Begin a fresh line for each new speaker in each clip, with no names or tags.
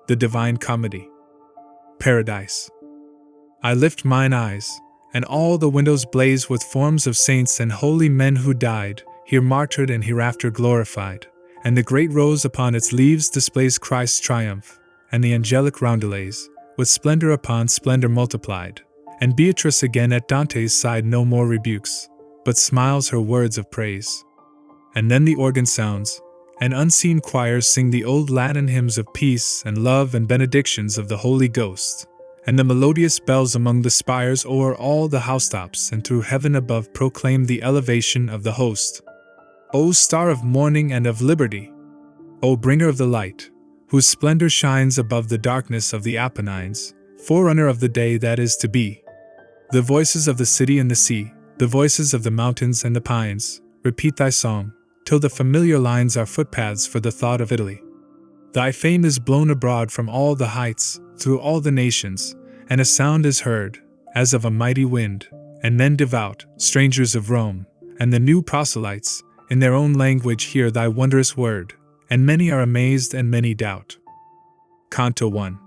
The Divine Comedy. Paradise. I lift mine eyes, and all the windows blaze with forms of saints and holy men who died, here martyred and hereafter glorified, and the great rose upon its leaves displays Christ's triumph, and the angelic roundelays, with splendor upon splendor multiplied, and Beatrice again at Dante's side no more rebukes, but smiles her words of praise. And then the organ sounds, and unseen choirs sing the old Latin hymns of peace and love and benedictions of the Holy Ghost, and the melodious bells among the spires o'er all the housetops and through heaven above proclaim the elevation of the host. O star of morning and of liberty! O bringer of the light, whose splendor shines above the darkness of the Apennines, forerunner of the day that is to be. The voices of the city and the sea, the voices of the mountains and the pines, repeat thy song, till the familiar lines are footpaths for the thought of Italy. Thy fame is blown abroad from all the heights, through all the nations, and a sound is heard, as of a mighty wind, and men devout, strangers of Rome, and the new proselytes, in their own language hear thy wondrous word, and many are amazed and many doubt. Canto 1.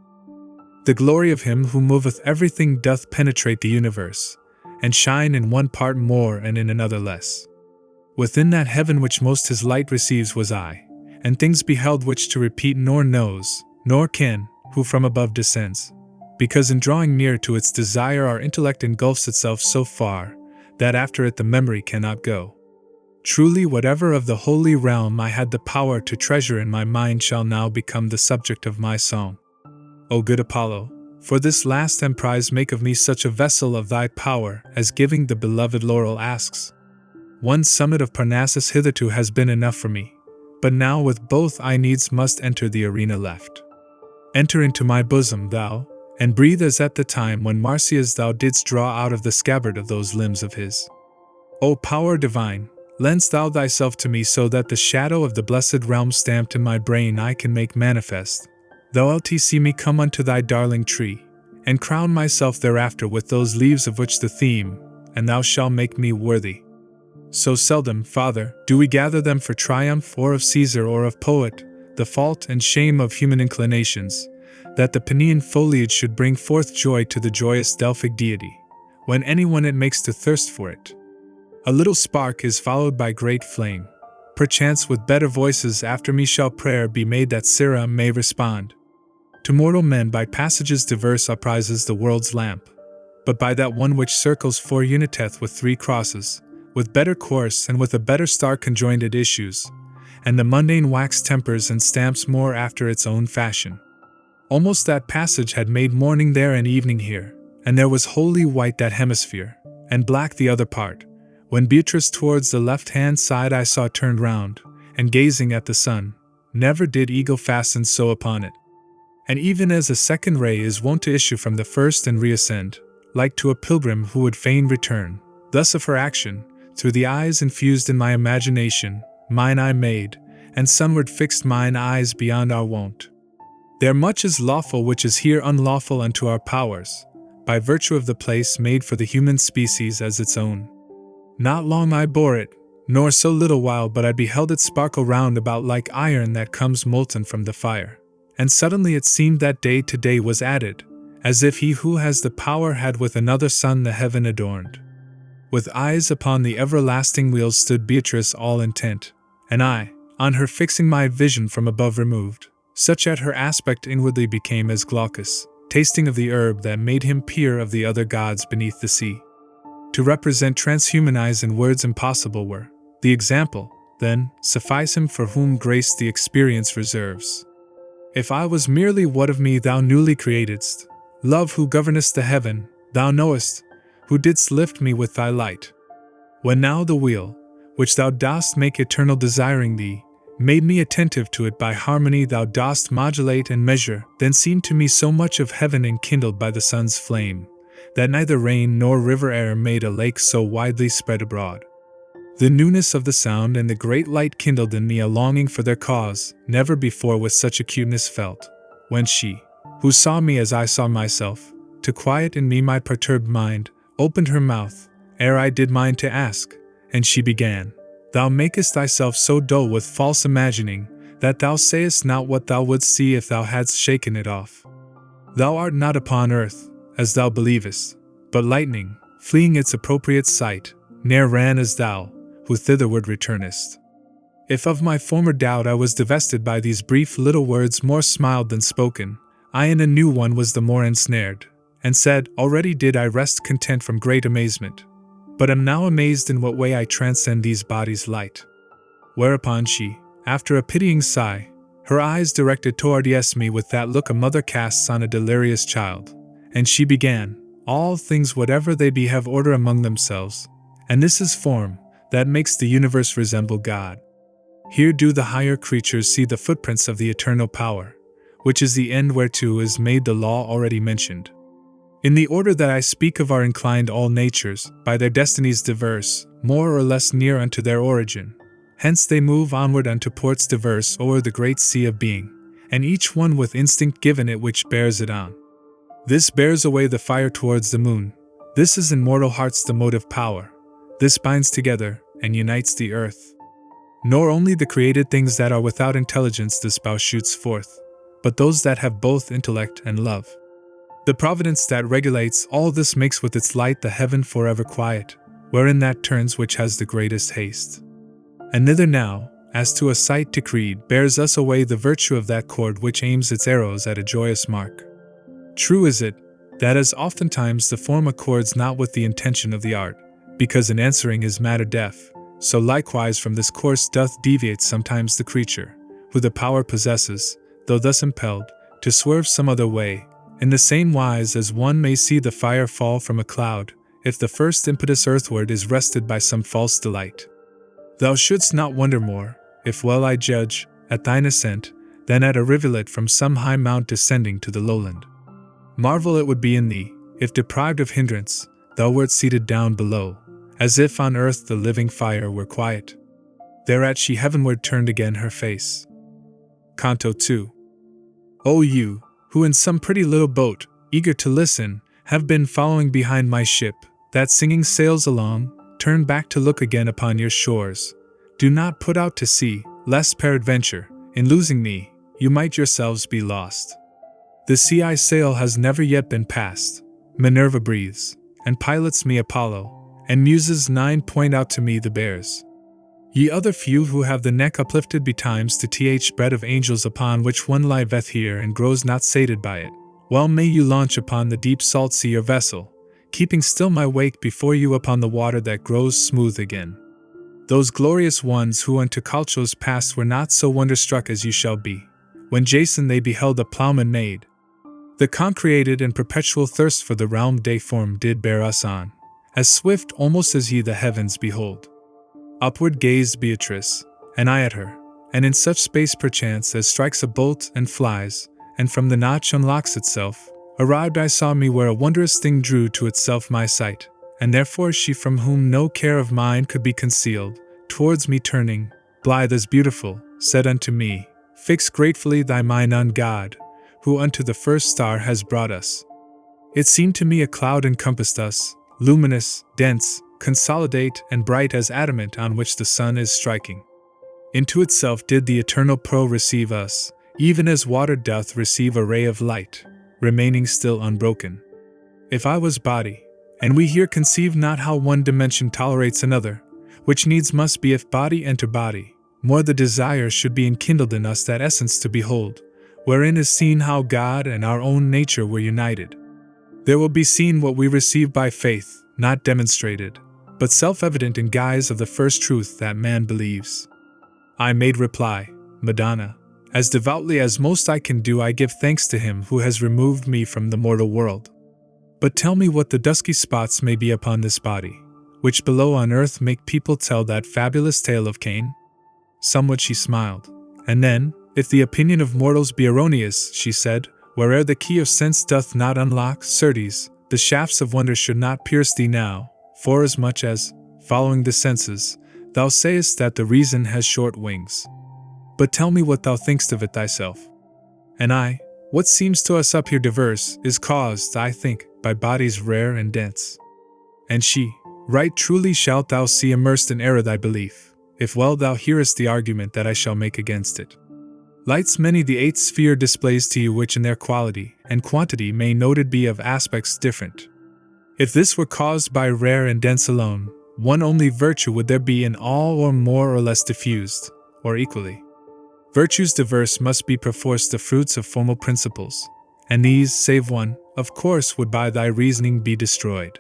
The glory of him who moveth everything doth penetrate the universe, and shine in one part more and in another less. Within that heaven which most his light receives was I, and things beheld which to repeat nor knows, nor can, who from above descends, because in drawing near to its desire our intellect engulfs itself so far, that after it the memory cannot go. Truly whatever of the holy realm I had the power to treasure in my mind shall now become the subject of my song. O good Apollo, for this last emprise make of me such a vessel of thy power as giving the beloved laurel asks. One summit of Parnassus hitherto has been enough for me, but now with both I needs must enter the arena left. Enter into my bosom, thou, and breathe as at the time when Marsyas thou didst draw out of the scabbard of those limbs of his. O power divine, lendst thou thyself to me so that the shadow of the blessed realm stamped in my brain I can make manifest. Thou wilt see me come unto thy darling tree, and crown myself thereafter with those leaves of which the theme, and thou shalt make me worthy. So seldom, Father, do we gather them for triumph or of Caesar or of poet, the fault and shame of human inclinations, that the Penean foliage should bring forth joy to the joyous Delphic deity, when anyone it makes to thirst for it. A little spark is followed by great flame. Perchance with better voices after me shall prayer be made that Syrah may respond. To mortal men by passages diverse uprises the world's lamp, but by that one which circles four uniteth with three crosses, with better course and with a better star conjoined it issues, and the mundane wax tempers and stamps more after its own fashion. Almost that passage had made morning there and evening here, and there was wholly white that hemisphere, and black the other part, when Beatrice towards the left-hand side I saw turned round, and gazing at the sun, never did eagle fasten so upon it. And even as a second ray is wont to issue from the first and reascend, like to a pilgrim who would fain return, thus of her action, through the eyes infused in my imagination, mine eye made, and sunward fixed mine eyes beyond our wont. There much is lawful which is here unlawful unto our powers, by virtue of the place made for the human species as its own. Not long I bore it, nor so little while but I beheld it sparkle round about like iron that comes molten from the fire. And suddenly it seemed that day to day was added, as if he who has the power had with another sun the heaven adorned. With eyes upon the everlasting wheels stood Beatrice all intent, and I, on her fixing my vision from above removed, such at her aspect inwardly became as Glaucus, tasting of the herb that made him peer of the other gods beneath the sea. To represent transhumanize in words impossible were, the example, then, suffice him for whom grace the experience reserves. If I was merely what of me thou newly createdst, love who governest the heaven, thou knowest, who didst lift me with thy light. When now the wheel, which thou dost make eternal desiring thee, made me attentive to it by harmony thou dost modulate and measure, then seemed to me so much of heaven enkindled by the sun's flame, that neither rain nor river air made a lake so widely spread abroad. The newness of the sound and the great light kindled in me a longing for their cause, never before with such acuteness felt, when she, who saw me as I saw myself, to quiet in me my perturbed mind, opened her mouth, ere I did mine to ask, and she began, Thou makest thyself so dull with false imagining, that thou sayest not what thou wouldst see if thou hadst shaken it off. Thou art not upon earth, as thou believest, but lightning, fleeing its appropriate sight, ne'er ran as thou, who thitherward returnest. If of my former doubt I was divested by these brief little words more smiled than spoken, I in a new one was the more ensnared, and said, already did I rest content from great amazement, but am now amazed in what way I transcend these bodies' light. Whereupon she, after a pitying sigh, her eyes directed towards me with that look a mother casts on a delirious child, and she began, all things whatever they be have order among themselves, and this is form, that makes the universe resemble God. Here do the higher creatures see the footprints of the eternal power, which is the end whereto is made the law already mentioned. In the order that I speak of are inclined all natures, by their destinies diverse, more or less near unto their origin. Hence they move onward unto ports diverse o'er the great sea of being, and each one with instinct given it which bears it on. This bears away the fire towards the moon. This is in mortal hearts the motive power. This binds together, and unites the earth. Nor only the created things that are without intelligence the spouse shoots forth, but those that have both intellect and love. The providence that regulates all this makes with its light the heaven forever quiet, wherein that turns which has the greatest haste. And thither now, as to a sight decreed, bears us away the virtue of that cord which aims its arrows at a joyous mark. True is it, that as oftentimes the form accords not with the intention of the art, because in answering is matter deaf, so likewise from this course doth deviate sometimes the creature, who the power possesses, though thus impelled, to swerve some other way, in the same wise as one may see the fire fall from a cloud, if the first impetus earthward is wrested by some false delight. Thou shouldst not wonder more, if well I judge, at thine ascent, than at a rivulet from some high mount descending to the lowland. Marvel it would be in thee, if deprived of hindrance, thou wert seated down below, as if on earth the living fire were quiet. Thereat she heavenward turned again her face. Canto 2. O you, who in some pretty little boat, eager to listen, have been following behind my ship, that singing sails along, turn back to look again upon your shores. Do not put out to sea, lest peradventure, in losing me, you might yourselves be lost. The sea I sail has never yet been passed. Minerva breathes, and pilots me Apollo, and Muses 9 point out to me the bears. Ye other few who have the neck uplifted betimes to th bread of angels upon which one liveth here and grows not sated by it, well may you launch upon the deep salt sea your vessel, keeping still my wake before you upon the water that grows smooth again. Those glorious ones who unto Calchos passed were not so wonderstruck as you shall be, when Jason they beheld a ploughman made. The concreated and perpetual thirst for the realm deiform did bear us on, as swift almost as ye the heavens behold. Upward gazed Beatrice, and I at her, and in such space perchance as strikes a bolt and flies, and from the notch unlocks itself, arrived I saw me where a wondrous thing drew to itself my sight, and therefore she from whom no care of mine could be concealed, towards me turning, blithe as beautiful, said unto me, Fix gratefully thy mind on God, who unto the first star has brought us. It seemed to me a cloud encompassed us, luminous, dense, consolidate and bright as adamant on which the sun is striking. Into itself did the eternal pearl receive us, even as water doth receive a ray of light, remaining still unbroken. If I was body, and we here conceive not how one dimension tolerates another, which needs must be if body enter body, more the desire should be enkindled in us that essence to behold, wherein is seen how God and our own nature were united. There will be seen what we receive by faith, not demonstrated, but self-evident in guise of the first truth that man believes. I made reply, Madonna, as devoutly as most I can do I give thanks to him who has removed me from the mortal world. But tell me what the dusky spots may be upon this body, which below on earth make people tell that fabulous tale of Cain? Somewhat she smiled, and then, if the opinion of mortals be erroneous, she said, where'er the key of sense doth not unlock, certes, the shafts of wonder should not pierce thee now, forasmuch as, following the senses, thou sayest that the reason has short wings. But tell me what thou thinkst of it thyself. And I, what seems to us up here diverse, is caused, I think, by bodies rare and dense. And she, right truly shalt thou see immersed in error thy belief, if well thou hearest the argument that I shall make against it. Lights many the eighth sphere displays to you, which in their quality and quantity may noted be of aspects different. If this were caused by rare and dense alone, one only virtue would there be in all, or more or less diffused, or equally. Virtues diverse must be perforce the fruits of formal principles, and these, save one, of course would by thy reasoning be destroyed.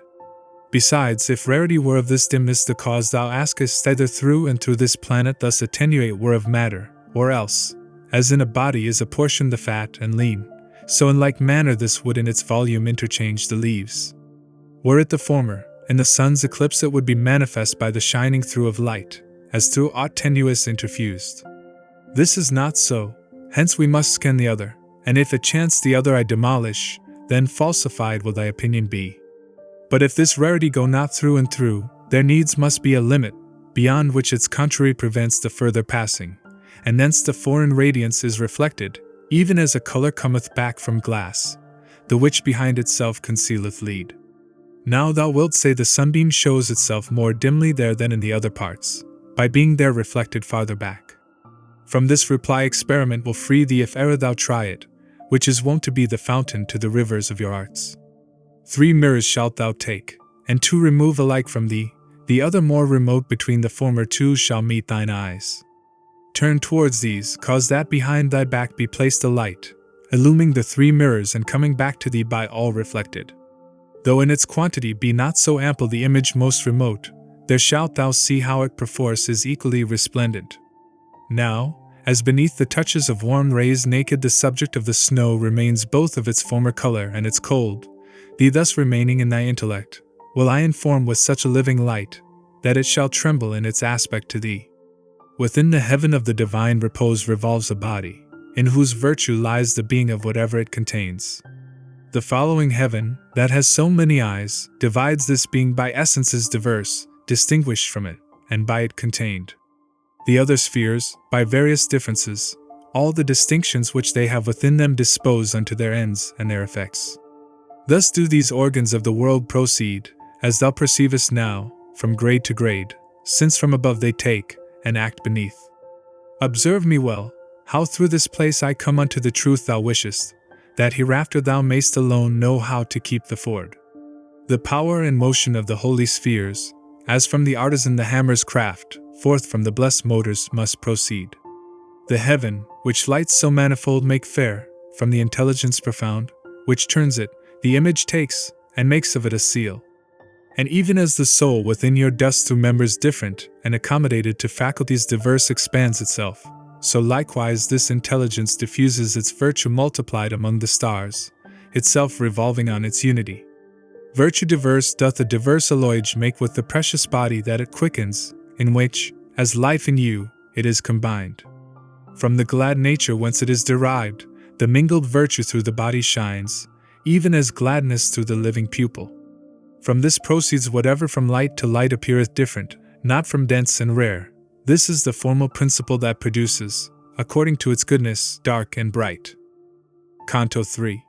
Besides, if rarity were of this dimness the cause thou askest, either through and through this planet thus attenuate were of matter, or else, as in a body is apportioned the fat and lean, so in like manner this would in its volume interchange the leaves. Were it the former, in the sun's eclipse it would be manifest by the shining through of light, as through aught tenuous interfused. This is not so, hence we must scan the other, and if it chance the other I demolish, then falsified will thy opinion be. But if this rarity go not through and through, there needs must be a limit, beyond which its contrary prevents the further passing, and thence the foreign radiance is reflected, even as a colour cometh back from glass, the which behind itself concealeth lead. Now thou wilt say the sunbeam shows itself more dimly there than in the other parts, by being there reflected farther back. From this reply experiment will free thee if e'er thou try it, which is wont to be the fountain to the rivers of your arts. 3 mirrors shalt thou take, and 2 remove alike from thee, the other more remote between the former 2 shall meet thine eyes. Turn towards these, cause that behind thy back be placed a light, illuming the 3 mirrors and coming back to thee by all reflected. Though in its quantity be not so ample the image most remote, there shalt thou see how it perforce is equally resplendent. Now, as beneath the touches of warm rays naked the subject of the snow remains both of its former color and its cold, thee thus remaining in thy intellect, will I inform with such a living light, that it shall tremble in its aspect to thee. Within the heaven of the divine repose revolves a body, in whose virtue lies the being of whatever it contains. The following heaven, that has so many eyes, divides this being by essences diverse, distinguished from it, and by it contained. The other spheres, by various differences, all the distinctions which they have within them dispose unto their ends and their effects. Thus do these organs of the world proceed, as thou perceivest now, from grade to grade, since from above they take, and act beneath. Observe me well, how through this place I come unto the truth thou wishest, that hereafter thou mayst alone know how to keep the ford. The power and motion of the holy spheres, as from the artisan the hammer's craft, forth from the blessed motors must proceed. The heaven, which lights so manifold make fair, from the intelligence profound, which turns it, the image takes, and makes of it a seal. And even as the soul within your dust through members different, and accommodated to faculties diverse expands itself, so likewise this intelligence diffuses its virtue multiplied among the stars, itself revolving on its unity. Virtue diverse doth a diverse alloyage make with the precious body that it quickens, in which, as life in you, it is combined. From the glad nature whence it is derived, the mingled virtue through the body shines, even as gladness through the living pupil. From this proceeds whatever from light to light appeareth different, not from dense and rare. This is the formal principle that produces, according to its goodness, dark and bright. Canto 3.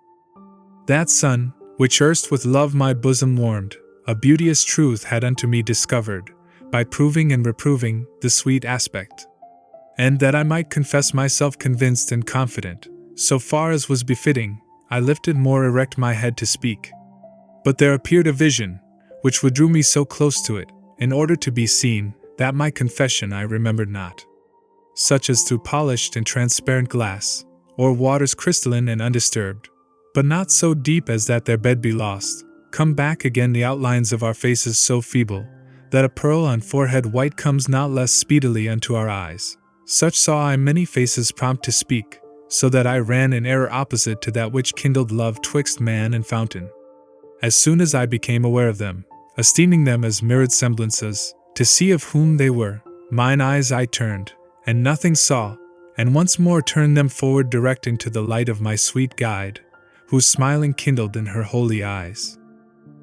That sun, which erst with love my bosom warmed, a beauteous truth had unto me discovered, by proving and reproving the sweet aspect. And that I might confess myself convinced and confident, so far as was befitting, I lifted more erect my head to speak. But there appeared a vision, which withdrew me so close to it, in order to be seen, that my confession I remembered not. Such as through polished and transparent glass, or waters crystalline and undisturbed, but not so deep as that their bed be lost, come back again the outlines of our faces so feeble, that a pearl on forehead white comes not less speedily unto our eyes. Such saw I many faces prompt to speak, so that I ran in error opposite to that which kindled love twixt man and fountain. As soon as I became aware of them, esteeming them as mirrored semblances, to see of whom they were, mine eyes I turned, and nothing saw, and once more turned them forward directing to the light of my sweet guide, whose smiling kindled in her holy eyes.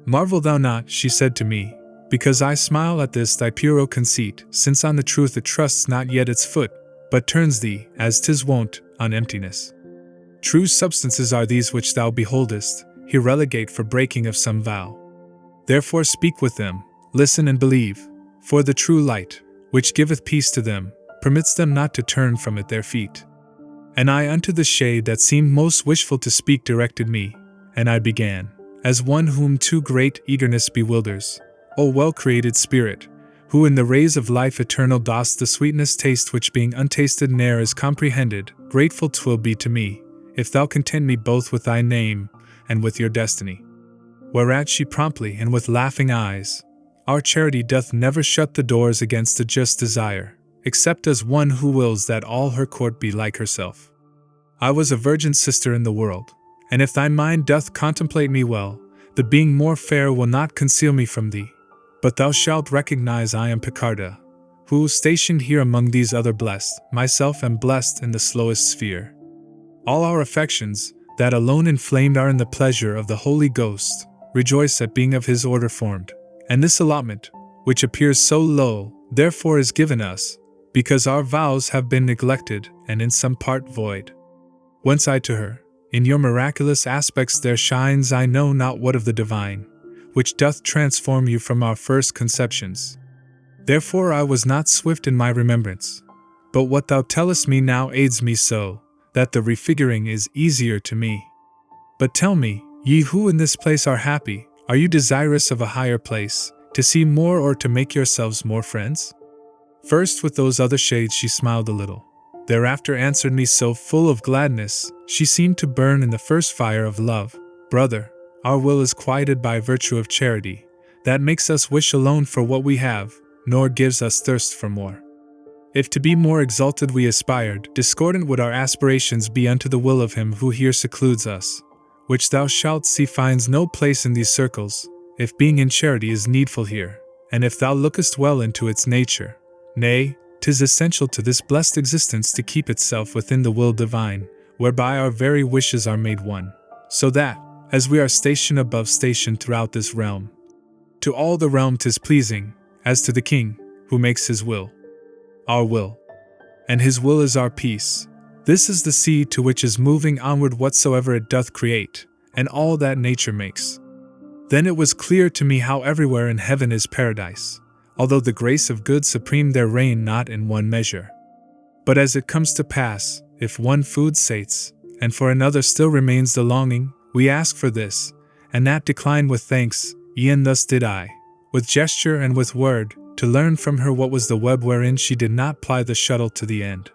Marvel thou not, she said to me, because I smile at this thy puerile conceit, since on the truth it trusts not yet its foot, but turns thee, as 'tis wont, on emptiness. True substances are these which thou beholdest, here relegate for breaking of some vow. Therefore speak with them, listen and believe, for the true light, which giveth peace to them, permits them not to turn from it their feet. And I unto the shade that seemed most wishful to speak directed me, and I began, as one whom too great eagerness bewilders, O well-created spirit, who in the rays of life eternal dost the sweetness taste which being untasted ne'er is comprehended, grateful 'twill be to me, if thou content me both with thy name, and with your destiny. Whereat she promptly and with laughing eyes, Our charity doth never shut the doors against a just desire, except as one who wills that all her court be like herself. I was a virgin sister in the world, and if thy mind doth contemplate me well, the being more fair will not conceal me from thee. But thou shalt recognize I am Picarda, who, stationed here among these other blessed, myself am blessed in the slowest sphere. All our affections, that alone inflamed are in the pleasure of the Holy Ghost, rejoice at being of his order formed, and this allotment, which appears so low, therefore is given us, because our vows have been neglected and in some part void. Whence I to her, in your miraculous aspects there shines I know not what of the divine, which doth transform you from our first conceptions. Therefore I was not swift in my remembrance, but what thou tellest me now aids me so, that the refiguring is easier to me. But tell me, ye who in this place are happy, are you desirous of a higher place, to see more or to make yourselves more friends? First with those other shades she smiled a little, thereafter answered me so full of gladness, she seemed to burn in the first fire of love. Brother, our will is quieted by virtue of charity, that makes us wish alone for what we have, nor gives us thirst for more. If to be more exalted we aspired, discordant would our aspirations be unto the will of him who here secludes us, which thou shalt see finds no place in these circles, if being in charity is needful here, and if thou lookest well into its nature. Nay, 'tis essential to this blessed existence to keep itself within the will divine, whereby our very wishes are made one, so that, as we are station above station throughout this realm, to all the realm 'tis pleasing, as to the king, who makes his will our will, and his will is our peace. This is the seed to which is moving onward whatsoever it doth create, and all that nature makes. Then it was clear to me how everywhere in heaven is paradise, although the grace of good supreme there reign not in one measure. But as it comes to pass, if one food sates, and for another still remains the longing, we ask for this, and that decline with thanks, e'en thus did I, with gesture and with word, to learn from her what was the web wherein she did not ply the shuttle to the end.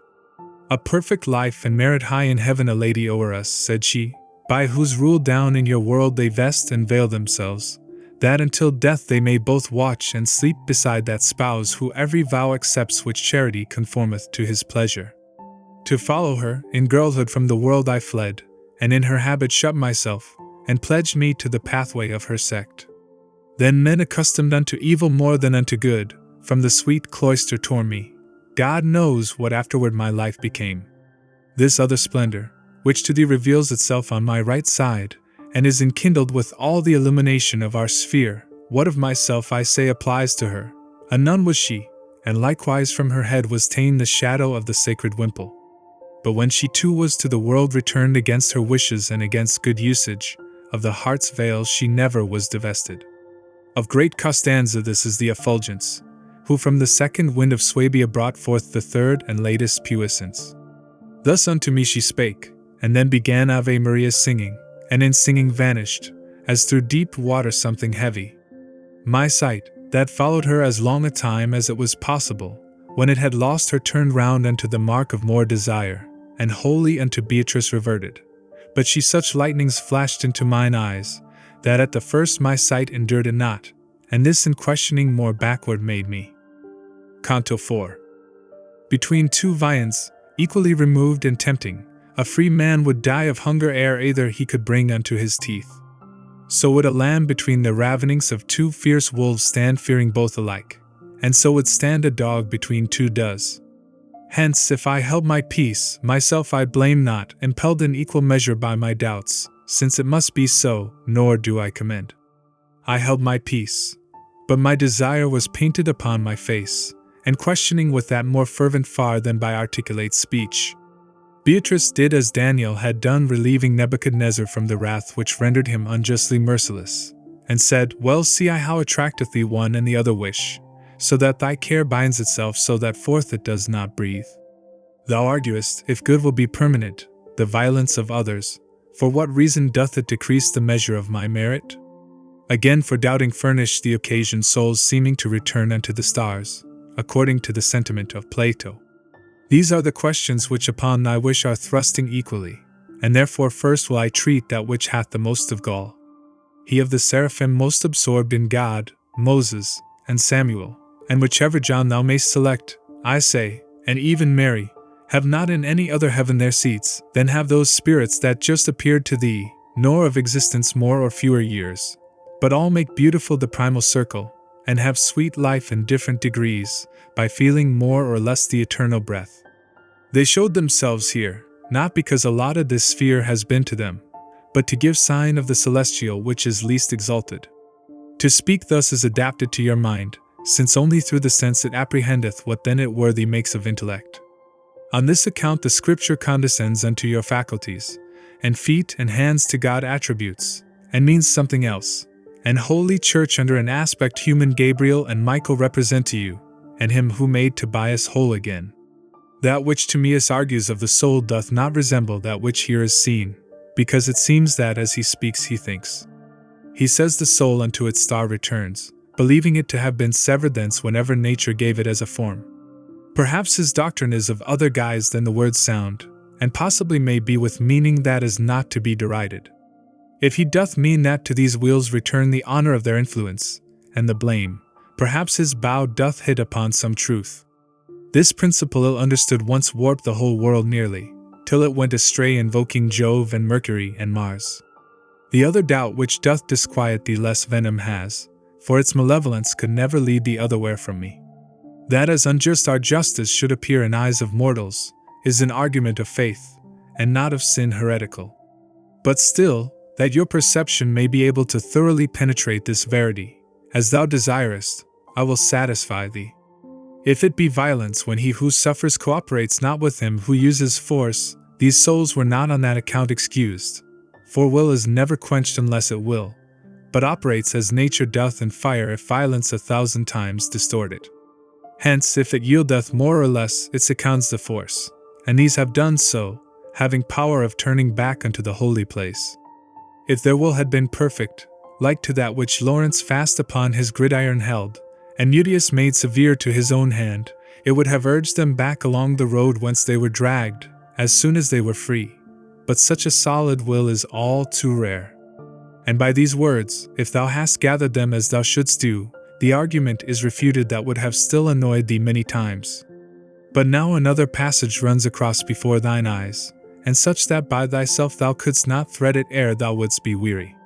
A perfect life and merit high in heaven a lady o'er us, said she, by whose rule down in your world they vest and veil themselves, that until death they may both watch and sleep beside that spouse who every vow accepts which charity conformeth to his pleasure. To follow her, in girlhood from the world I fled, and in her habit shut myself, and pledged me to the pathway of her sect. Then men accustomed unto evil more than unto good, from the sweet cloister tore me. God knows what afterward my life became. This other splendor, which to thee reveals itself on my right side, and is enkindled with all the illumination of our sphere, what of myself I say applies to her. A nun was she, and likewise from her head was ta'en the shadow of the sacred wimple. But when she too was to the world returned against her wishes and against good usage, of the heart's veil she never was divested. Of great Costanza this is the effulgence, who from the second wind of Swabia brought forth the third and latest puissance. Thus unto me she spake, and then began Ave Maria singing, and in singing vanished, as through deep water something heavy. My sight, that followed her as long a time as it was possible, when it had lost her turned round unto the mark of more desire, and wholly unto Beatrice reverted. But she such lightnings flashed into mine eyes, that at the first my sight endured it not, and this in questioning more backward made me. Canto 4. Between two viands, equally removed and tempting, a free man would die of hunger ere either he could bring unto his teeth. So would a lamb between the ravenings of two fierce wolves stand fearing both alike, and so would stand a dog between two does. Hence if I held my peace, myself I blame not, impelled in equal measure by my doubts, since it must be so, nor do I commend. I held my peace, but my desire was painted upon my face, and questioning with that more fervent far than by articulate speech. Beatrice did as Daniel had done, relieving Nebuchadnezzar from the wrath which rendered him unjustly merciless, and said, Well see I how attracteth thee one and the other wish, so that thy care binds itself so that forth it does not breathe. Thou arguest, if good will be permanent, the violence of others, for what reason doth it decrease the measure of my merit? Again, for doubting furnish the occasion souls seeming to return unto the stars, according to the sentiment of Plato. These are the questions which upon thy wish are thrusting equally, and therefore first will I treat that which hath the most of gall. He of the seraphim most absorbed in God, Moses, and Samuel, and whichever John thou mayst select, I say, and even Mary, have not in any other heaven their seats, than have those spirits that just appeared to thee, nor of existence more or fewer years, but all make beautiful the primal circle, and have sweet life in different degrees, by feeling more or less the eternal breath. They showed themselves here, not because allotted this sphere has been to them, but to give sign of the celestial which is least exalted. To speak thus is adapted to your mind, since only through the sense it apprehendeth what then it worthy makes of intellect. On this account the Scripture condescends unto your faculties, and feet and hands to God attributes, and means something else, and Holy Church under an aspect human Gabriel and Michael represent to you, and him who made Tobias whole again. That which Timaeus argues of the soul doth not resemble that which here is seen, because it seems that as he speaks he thinks. He says the soul unto its star returns, believing it to have been severed thence whenever nature gave it as a form. Perhaps his doctrine is of other guise than the words sound, and possibly may be with meaning that is not to be derided. If he doth mean that to these wheels return the honor of their influence, and the blame, perhaps his bow doth hit upon some truth. This principle ill understood once warped the whole world nearly, till it went astray invoking Jove and Mercury and Mars. The other doubt which doth disquiet thee less venom has, for its malevolence could never lead thee otherwhere from me. That as unjust our justice should appear in eyes of mortals, is an argument of faith, and not of sin heretical. But still, that your perception may be able to thoroughly penetrate this verity, as thou desirest, I will satisfy thee. If it be violence when he who suffers cooperates not with him who uses force, these souls were not on that account excused, for will is never quenched unless it will, but operates as nature doth in fire if violence 1,000 times distort it. Hence, if it yieldeth more or less, it seconds the force, and these have done so, having power of turning back unto the holy place. If their will had been perfect, like to that which Lawrence fast upon his gridiron held, and Mutius made severe to his own hand, it would have urged them back along the road whence they were dragged, as soon as they were free. But such a solid will is all too rare. And by these words, if thou hast gathered them as thou shouldst do, the argument is refuted that would have still annoyed thee many times. But now another passage runs across before thine eyes, and such that by thyself thou couldst not thread it ere thou wouldst be weary.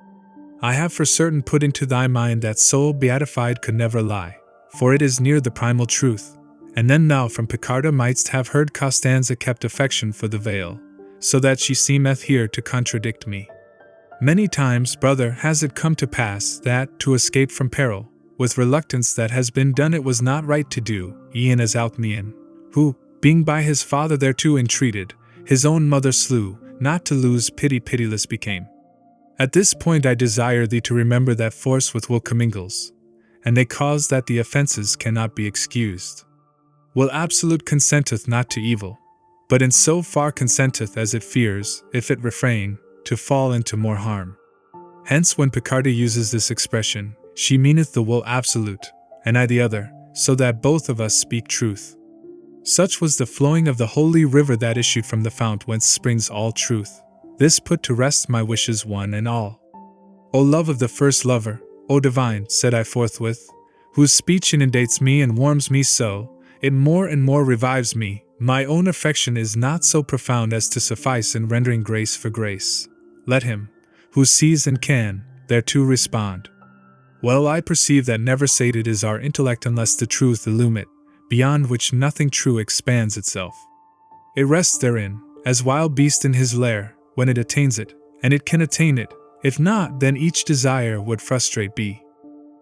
I have for certain put into thy mind that soul beatified could never lie, for it is near the primal truth, and then thou from Picarda mightst have heard Costanza kept affection for the veil, so that she seemeth here to contradict me. Many times, brother, has it come to pass that, to escape from peril, with reluctance that has been done it was not right to do, e'en as Alcmaeon, who, being by his father thereto entreated, his own mother slew, not to lose pity pitiless became. At this point I desire thee to remember that force with will commingles, and they cause that the offences cannot be excused. Will absolute consenteth not to evil, but in so far consenteth as it fears, if it refrain, to fall into more harm. Hence when Picardy uses this expression, she meaneth the will absolute, and I the other, so that both of us speak truth. Such was the flowing of the holy river that issued from the fount whence springs all truth. This put to rest my wishes one and all. O love of the first lover, O divine, said I forthwith, whose speech inundates me and warms me so, it more and more revives me, my own affection is not so profound as to suffice in rendering grace for grace. Let him, who sees and can, thereto respond. Well, I perceive that never sated is our intellect unless the truth illume it, beyond which nothing true expands itself. It rests therein, as wild beast in his lair, when it attains it, and it can attain it, if not, then each desire would frustrate be.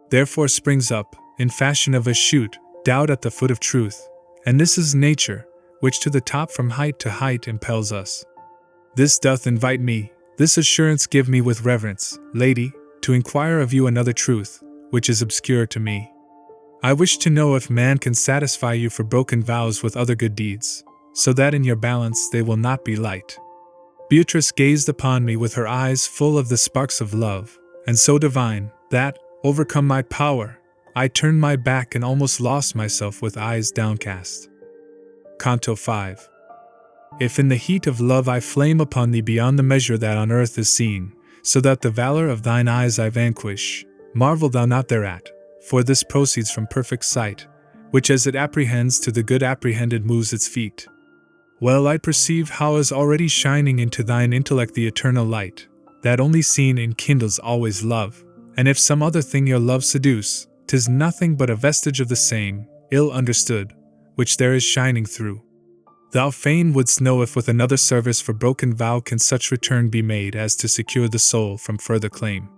Therefore springs up, in fashion of a shoot, doubt at the foot of truth, and this is nature, which to the top from height to height impels us. This doth invite me, this assurance give me with reverence, lady, to inquire of you another truth, which is obscure to me. I wish to know if man can satisfy you for broken vows with other good deeds, so that in your balance they will not be light. Beatrice gazed upon me with her eyes full of the sparks of love, and so divine, that, overcome my power, I turned my back and almost lost myself with eyes downcast. Canto 5. If in the heat of love I flame upon thee beyond the measure that on earth is seen, so that the valor of thine eyes I vanquish, marvel thou not thereat, for this proceeds from perfect sight, which as it apprehends to the good apprehended moves its feet. Well I perceive how is already shining into thine intellect the eternal light, that only seen enkindles always love, and if some other thing your love seduce, 'tis nothing but a vestige of the same, ill understood, which there is shining through. Thou fain wouldst know if with another service for broken vow can such return be made as to secure the soul from further claim.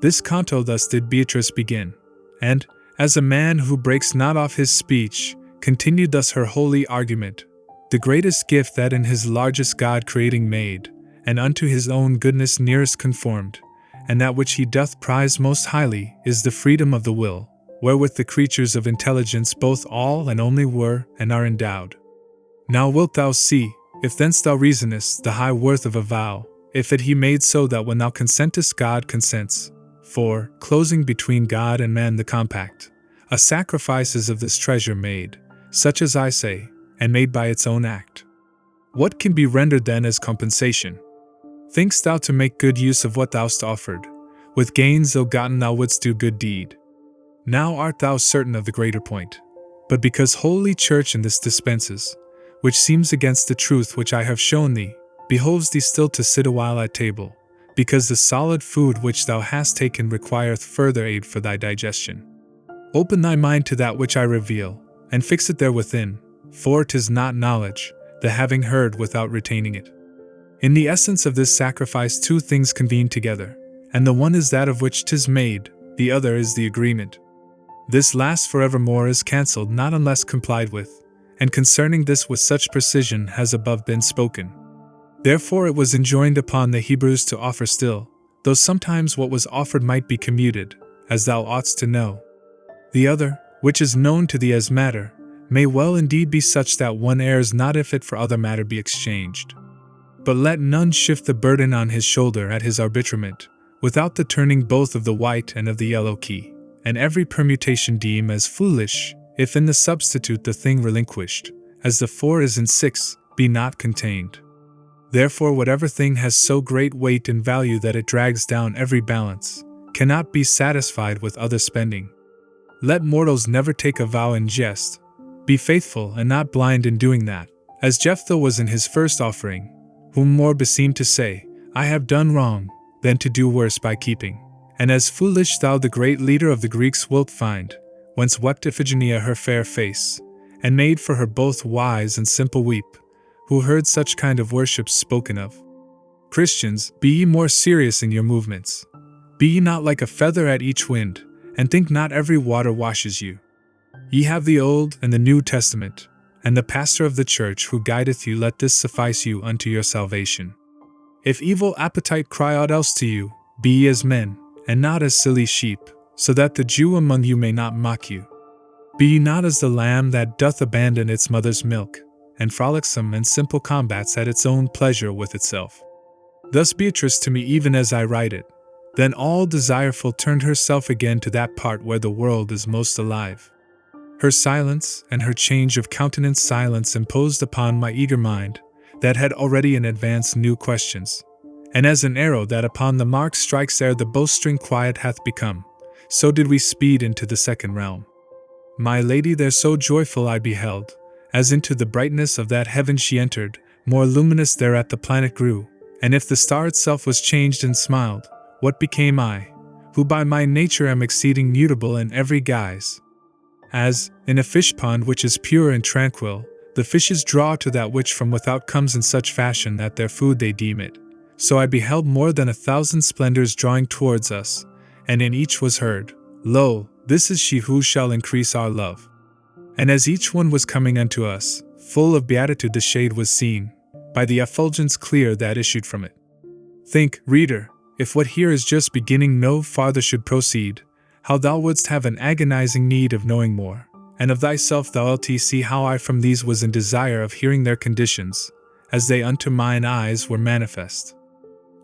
This canto thus did Beatrice begin, and, as a man who breaks not off his speech, continued thus her holy argument. The greatest gift that in his largest God creating made, and unto his own goodness nearest conformed, and that which he doth prize most highly, is the freedom of the will, wherewith the creatures of intelligence both all and only were and are endowed. Now wilt thou see, if thence thou reasonest, the high worth of a vow, if it he made so that when thou consentest God consents, for, closing between God and man the compact, a sacrifice is of this treasure made, such as I say, and made by its own act. What can be rendered then as compensation? Think'st thou to make good use of what thou'st offered? With gains ill-gotten thou wouldst do good deed. Now art thou certain of the greater point. But because Holy Church in this dispenses, which seems against the truth which I have shown thee, behoves thee still to sit awhile at table, because the solid food which thou hast taken requireth further aid for thy digestion. Open thy mind to that which I reveal, and fix it there within, for 'tis not knowledge, the having heard without retaining it. In the essence of this sacrifice two things convene together, and the one is that of which 'tis made, the other is the agreement. This last forevermore is cancelled not unless complied with, and concerning this with such precision has above been spoken. Therefore it was enjoined upon the Hebrews to offer still, though sometimes what was offered might be commuted, as thou oughtst to know. The other, which is known to thee as matter, may well indeed be such that one errs not if it for other matter be exchanged. But let none shift the burden on his shoulder at his arbitrament, without the turning both of the white and of the yellow key, and every permutation deem as foolish, if in the substitute the thing relinquished, as the 4 is in 6, be not contained. Therefore whatever thing has so great weight and value that it drags down every balance, cannot be satisfied with other spending. Let mortals never take a vow in jest. Be faithful and not blind in doing that, as Jephthah was in his first offering, whom more beseemed to say, I have done wrong, than to do worse by keeping. And as foolish thou the great leader of the Greeks wilt find, whence wept Iphigenia her fair face, and made for her both wise and simple weep, who heard such kind of worship spoken of. Christians, be ye more serious in your movements. Be ye not like a feather at each wind, and think not every water washes you. Ye have the Old and the New Testament, and the pastor of the church who guideth you, let this suffice you unto your salvation. If evil appetite cry out else to you, be ye as men, and not as silly sheep, so that the Jew among you may not mock you. Be ye not as the lamb that doth abandon its mother's milk, and frolicsome and simple combats at its own pleasure with itself. Thus Beatrice to me even as I write it. Then all desireful turned herself again to that part where the world is most alive. Her silence and her change of countenance silence imposed upon my eager mind, that had already in advance new questions. And as an arrow that upon the mark strikes ere the bowstring quiet hath become, so did we speed into the second realm. My lady there so joyful I beheld, as into the brightness of that heaven she entered, more luminous thereat the planet grew, and if the star itself was changed and smiled, what became I, who by my nature am exceeding mutable in every guise? As, in a fish pond which is pure and tranquil, the fishes draw to that which from without comes in such fashion that their food they deem it, so I beheld more than 1,000 splendors drawing towards us, and in each was heard, Lo, this is she who shall increase our love. And as each one was coming unto us, full of beatitude the shade was seen, by the effulgence clear that issued from it. Think, reader, if what here is just beginning no farther should proceed, how thou wouldst have an agonizing need of knowing more, And of thyself thou wilt see how I from these was in desire of hearing their conditions, as they unto mine eyes were manifest.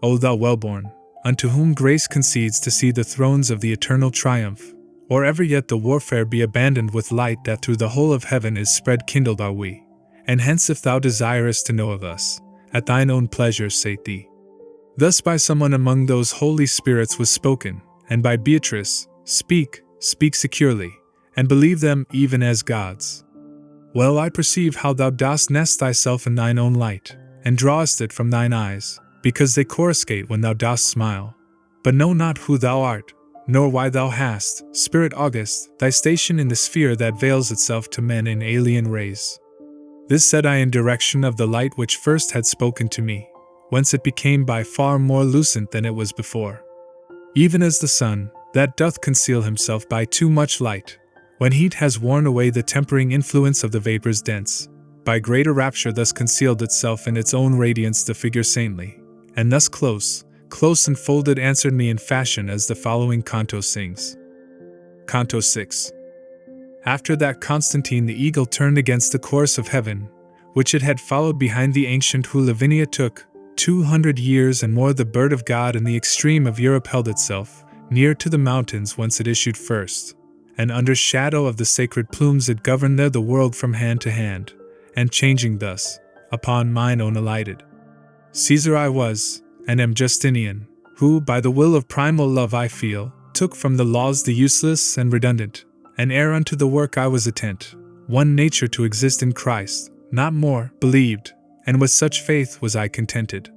O thou wellborn, unto whom grace concedes to see the thrones of the eternal triumph, or ever yet the warfare be abandoned with light that through the whole of heaven is spread kindled are we. And hence if thou desirest to know of us, at thine own pleasure say thee. Thus by someone among those holy spirits was spoken, and by Beatrice, speak securely, and believe them even as gods. Well I perceive how thou dost nest thyself in thine own light, and drawest it from thine eyes, because they coruscate when thou dost smile, but know not who thou art, nor why thou hast, spirit august, thy station in the sphere that veils itself to men in alien rays. This said I in direction of the light which first had spoken to me, whence it became by far more lucent than it was before. Even as the sun, that doth conceal himself by too much light, when heat has worn away the tempering influence of the vapors dense, by greater rapture thus concealed itself in its own radiance the figure saintly, and thus close enfolded answered me in fashion as the following canto sings. Canto 6. After that Constantine the eagle turned against the course of heaven, which it had followed behind the ancient who Lavinia took, 200 years and more the bird of God in the extreme of Europe held itself, near to the mountains whence it issued first, and under shadow of the sacred plumes it governed there the world from hand to hand, and changing thus, upon mine own alighted. Caesar I was, and am Justinian, who by the will of primal love I feel, took from the laws the useless and redundant, and ere unto the work I was attent, one nature to exist in Christ, not more, believed, and with such faith was I contented.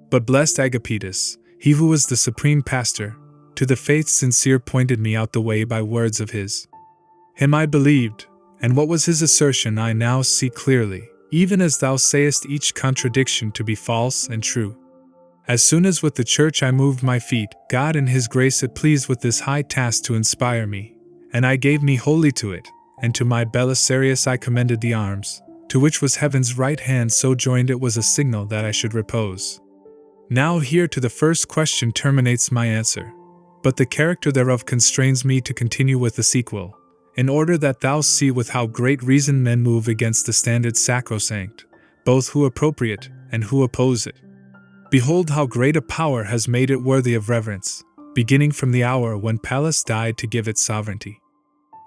But blessed Agapetus, he who was the supreme pastor, to the faith sincere pointed me out the way by words of his. Him I believed, and what was his assertion I now see clearly, even as thou sayest each contradiction to be false and true. As soon as with the church I moved my feet, God in his grace it pleased with this high task to inspire me, and I gave me wholly to it, and to my Belisarius I commended the arms, to which was heaven's right hand so joined it was a signal that I should repose. Now here to the first question terminates my answer, but the character thereof constrains me to continue with the sequel, in order that thou see with how great reason men move against the standard sacrosanct, both who appropriate and who oppose it. Behold how great a power has made it worthy of reverence, beginning from the hour when Pallas died to give it sovereignty.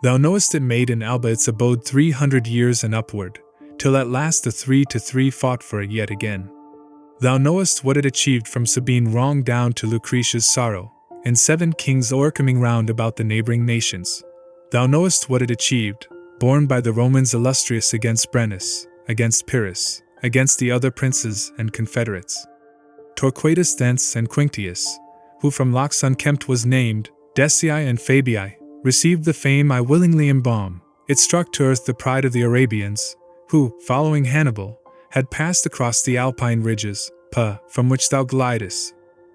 Thou knowest it made in Alba its abode 300 years and upward, till at last the 3 to 3 fought for it yet again. Thou knowest what it achieved from Sabine wrong down to Lucretia's sorrow, and 7 kings o'ercoming round about the neighboring nations. Thou knowest what it achieved, borne by the Romans illustrious against Brennus, against Pyrrhus, against the other princes and confederates. Torquatus thence and Quinctius, who from locks unkempt was named, Decii and Fabii, received the fame I willingly embalm. It struck to earth the pride of the Arabians, who, following Hannibal, had passed across the Alpine ridges, from which thou glidest.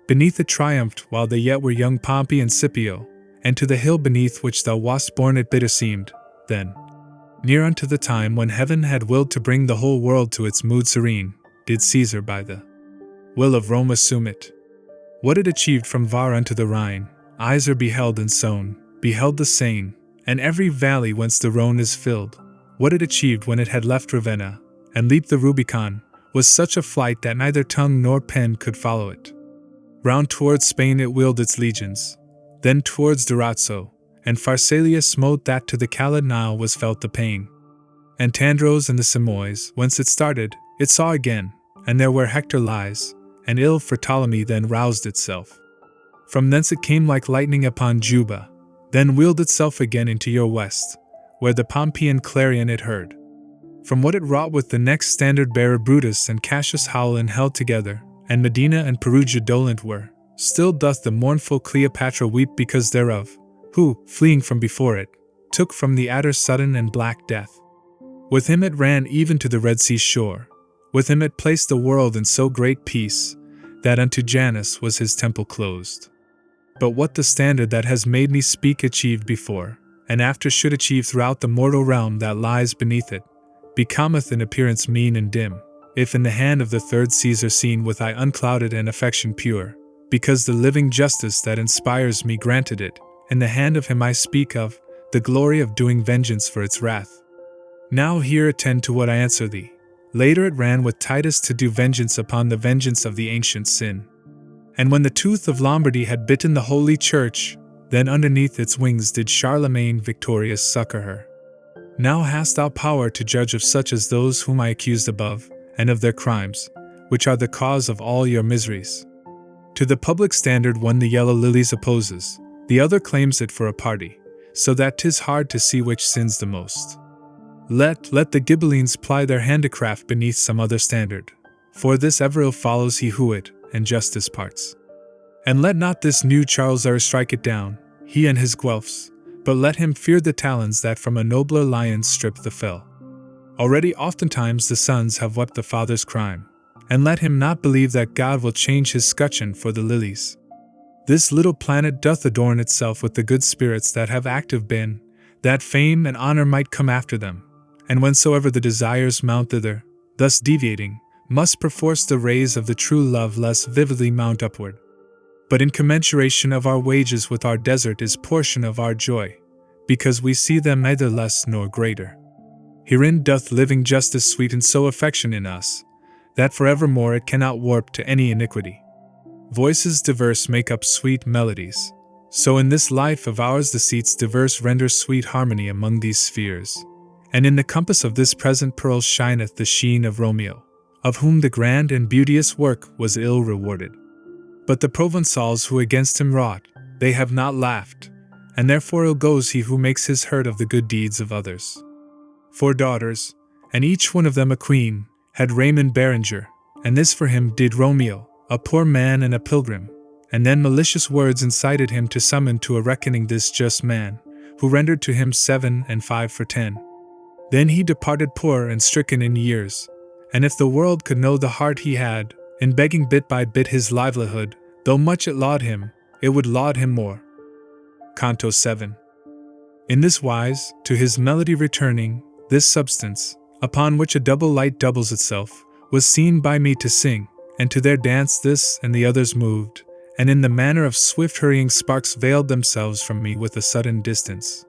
Beneath it triumphed while they yet were young Pompey and Scipio, and to the hill beneath which thou wast born it bitter seemed, then. Near unto the time when heaven had willed to bring the whole world to its mood serene, did Caesar by the will of Rome assume it. What it achieved from Var unto the Rhine, eyes are beheld and sown, beheld the Seine, and every valley whence the Rhone is filled. What it achieved when it had left Ravenna, and leaped the Rubicon, was such a flight that neither tongue nor pen could follow it. Round towards Spain it wheeled its legions, then towards Durazzo, and Pharsalia smote that to the Calid Nile was felt the pain. And Tandros and the Simois, whence it started, it saw again, and there where Hector lies, and ill for Ptolemy then roused itself. From thence it came like lightning upon Juba, then wheeled itself again into your west, where the Pompeian clarion it heard. From what it wrought with the next standard-bearer Brutus and Cassius howl and held together, and Medina and Perugia dolent were, still doth the mournful Cleopatra weep because thereof, who, fleeing from before it, took from the adder sudden and black death. With him it ran even to the Red Sea shore, with him it placed the world in so great peace, that unto Janus was his temple closed. But what the standard that has made me speak achieved before, and after should achieve throughout the mortal realm that lies beneath it, becometh in appearance mean and dim, if in the hand of the third Caesar seen with eye unclouded and affection pure, because the living justice that inspires me granted it, in the hand of him I speak of, the glory of doing vengeance for its wrath. Now here attend to what I answer thee. Later it ran with Titus to do vengeance upon the vengeance of the ancient sin. And when the tooth of Lombardy had bitten the holy church, then underneath its wings did Charlemagne victorious succor her. Now hast thou power to judge of such as those whom I accused above, and of their crimes, which are the cause of all your miseries. To the public standard one the yellow lilies opposes, the other claims it for a party, so that 'tis hard to see which sins the most. Let the Ghibellines ply their handicraft beneath some other standard, for this ever ill follows he who it, and justice parts. And let not this new Charles strike it down, he and his Guelphs, but let him fear the talons that from a nobler lion strip the fell. Already oftentimes the sons have wept the father's crime, and let him not believe that God will change his scutcheon for the lilies. This little planet doth adorn itself with the good spirits that have active been, that fame and honor might come after them, and whensoever the desires mount thither, thus deviating, must perforce the rays of the true love less vividly mount upward. But in commensuration of our wages with our desert is portion of our joy, because we see them neither less nor greater. Herein doth living justice sweeten so affection in us, that forevermore it cannot warp to any iniquity. Voices diverse make up sweet melodies, so in this life of ours the seats diverse render sweet harmony among these spheres, and in the compass of this present pearl shineth the sheen of Romeo, of whom the grand and beauteous work was ill rewarded. But the Provençals who against him wrought, they have not laughed, and therefore ill goes he who makes his hurt of the good deeds of others. 4 daughters, and each one of them a queen, had Raymond Berenger, and this for him did Romeo, a poor man and a pilgrim, and then malicious words incited him to summon to a reckoning this just man, who rendered to him 7 and 5 for 10. Then he departed poor and stricken in years, and if the world could know the heart he had, in begging bit by bit his livelihood, though much it laud him, it would laud him more. Canto 7. In this wise, to his melody returning, this substance, upon which a double light doubles itself, was seen by me to sing, and to their dance this and the others moved, and in the manner of swift hurrying sparks veiled themselves from me with a sudden distance.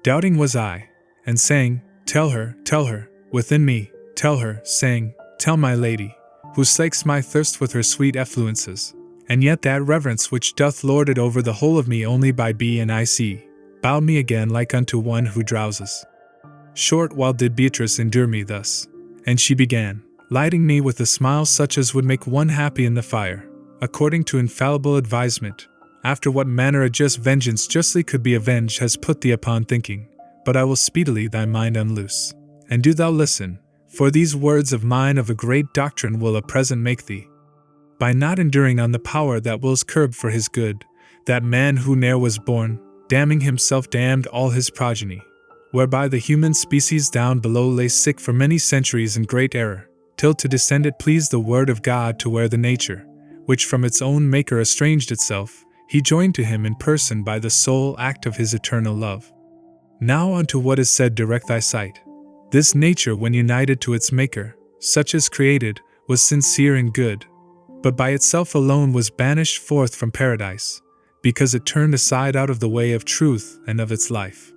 Doubting was I, and saying, tell her, within me, tell her, saying, tell my lady, who slakes my thirst with her sweet effluences, and yet that reverence which doth lord it over the whole of me only by B and IC, bowed me again like unto one who drowses. Short while did Beatrice endure me thus, and she began, lighting me with a smile such as would make one happy in the fire, according to infallible advisement, after what manner a just vengeance justly could be avenged has put thee upon thinking, but I will speedily thy mind unloose, and do thou listen, for these words of mine of a great doctrine will a present make thee. By not enduring on the power that wills curb for his good, that man who ne'er was born, damning himself damned all his progeny, whereby the human species down below lay sick for many centuries in great error, till to descend it pleased the word of God to where the nature, which from its own maker estranged itself, he joined to him in person by the sole act of his eternal love. Now unto what is said direct thy sight. This nature when united to its maker, such as created, was sincere and good, but by itself alone was banished forth from paradise, because it turned aside out of the way of truth and of its life.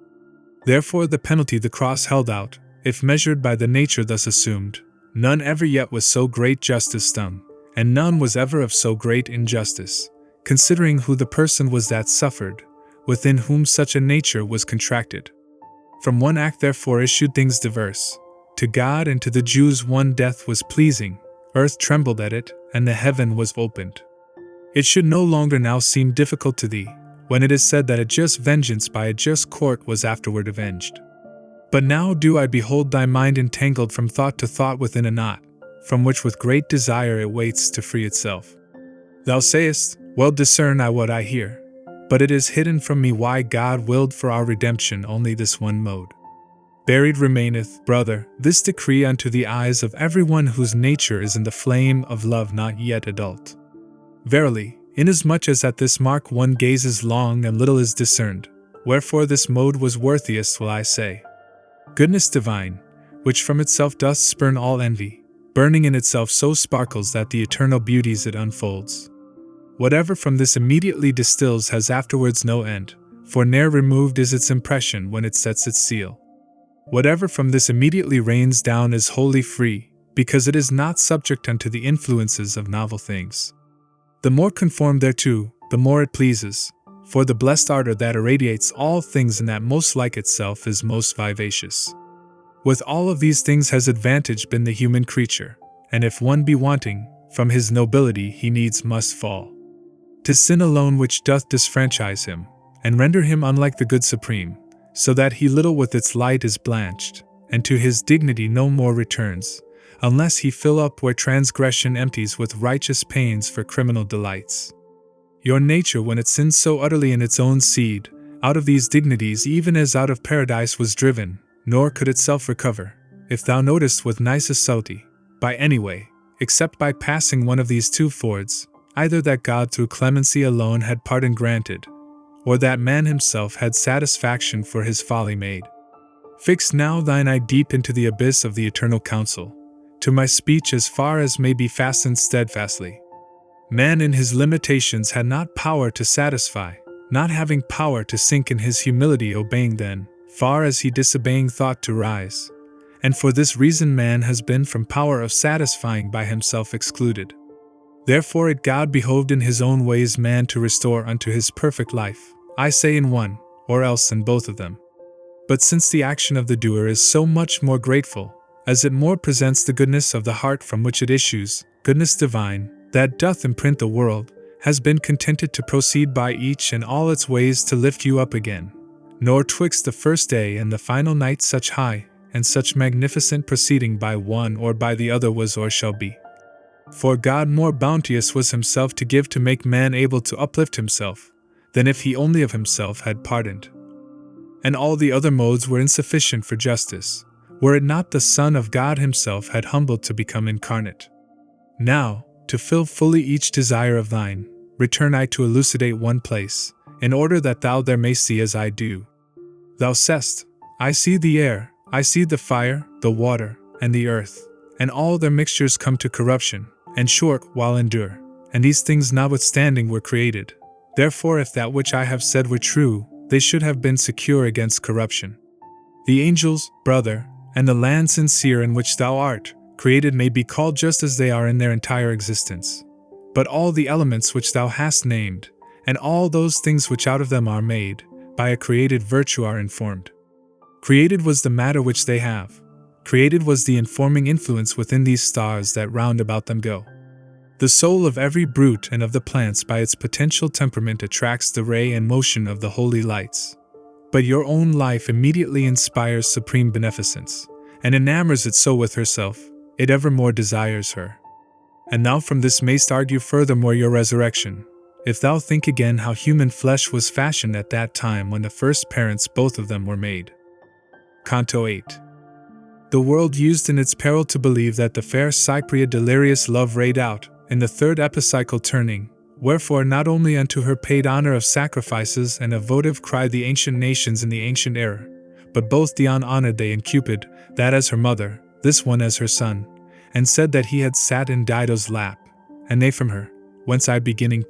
Therefore the penalty the cross held out, if measured by the nature thus assumed, none ever yet was so great justice done, and none was ever of so great injustice, considering who the person was that suffered, within whom such a nature was contracted. From one act therefore issued things diverse. To God and to the Jews one death was pleasing, earth trembled at it, and the heaven was opened. It should no longer now seem difficult to thee, when it is said that a just vengeance by a just court was afterward avenged. But now do I behold thy mind entangled from thought to thought within a knot, from which with great desire it waits to free itself. Thou sayest, well discern I what I hear, but it is hidden from me why God willed for our redemption only this one mode. Buried remaineth, brother, this decree unto the eyes of every one whose nature is in the flame of love not yet adult. Verily, inasmuch as at this mark one gazes long and little is discerned, wherefore this mode was worthiest will I say. Goodness divine, which from itself doth spurn all envy, burning in itself so sparkles that the eternal beauties it unfolds. Whatever from this immediately distills has afterwards no end, for ne'er removed is its impression when it sets its seal. Whatever from this immediately rains down is wholly free, because it is not subject unto the influences of novel things. The more conformed thereto, the more it pleases, for the blessed ardor that irradiates all things and that most like itself is most vivacious. With all of these things has advantage been the human creature, and if one be wanting, from his nobility he needs must fall. 'Tis sin alone which doth disfranchise him, and render him unlike the good supreme, so that he little with its light is blanched, and to his dignity no more returns, unless he fill up where transgression empties with righteous pains for criminal delights. Your nature, when it sins so utterly in its own seed, out of these dignities even as out of paradise was driven, nor could itself recover, if thou notest with nicest subtlety, by any way, except by passing one of these two fords, either that God through clemency alone had pardon granted, or that man himself had satisfaction for his folly made. Fix now thine eye deep into the abyss of the eternal counsel, to my speech as far as may be fastened steadfastly. Man in his limitations had not power to satisfy, not having power to sink in his humility obeying then, far as he disobeying thought to rise, and for this reason man has been from power of satisfying by himself excluded. Therefore it God behoved in his own ways man to restore unto his perfect life, I say in one, or else in both of them. But since the action of the doer is so much more grateful, as it more presents the goodness of the heart from which it issues, goodness divine, that doth imprint the world, has been contented to proceed by each and all its ways to lift you up again, nor twixt the first day and the final night such high and such magnificent proceeding by one or by the other was or shall be. For God more bounteous was himself to give to make man able to uplift himself, than if he only of himself had pardoned. And all the other modes were insufficient for justice, were it not the Son of God himself had humbled to become incarnate. Now, to fill fully each desire of thine, return I to elucidate one place, in order that thou there may see as I do. Thou sayest, I see the air, I see the fire, the water, and the earth, and all their mixtures come to corruption, and short while endure, and these things notwithstanding were created. Therefore if that which I have said were true, they should have been secure against corruption. The angels, brother, and the land sincere in which thou art, created may be called just as they are in their entire existence. But all the elements which thou hast named, and all those things which out of them are made, by a created virtue are informed. Created was the matter which they have. Created was the informing influence within these stars that round about them go. The soul of every brute and of the plants by its potential temperament attracts the ray and motion of the holy lights. But your own life immediately inspires supreme beneficence, and enamors it so with herself, it evermore desires her. And thou from this mayst argue furthermore your resurrection, if thou think again how human flesh was fashioned at that time when the first parents both of them were made. Canto 8. The world used in its peril to believe that the fair Cypria delirious love rayed out, in the third epicycle turning, wherefore not only unto her paid honor of sacrifices and of votive cried the ancient nations in the ancient era, but both Dion honored they in Cupid, that as her mother, this one as her son, and said that he had sat in Dido's lap, and they from her, whence I beginning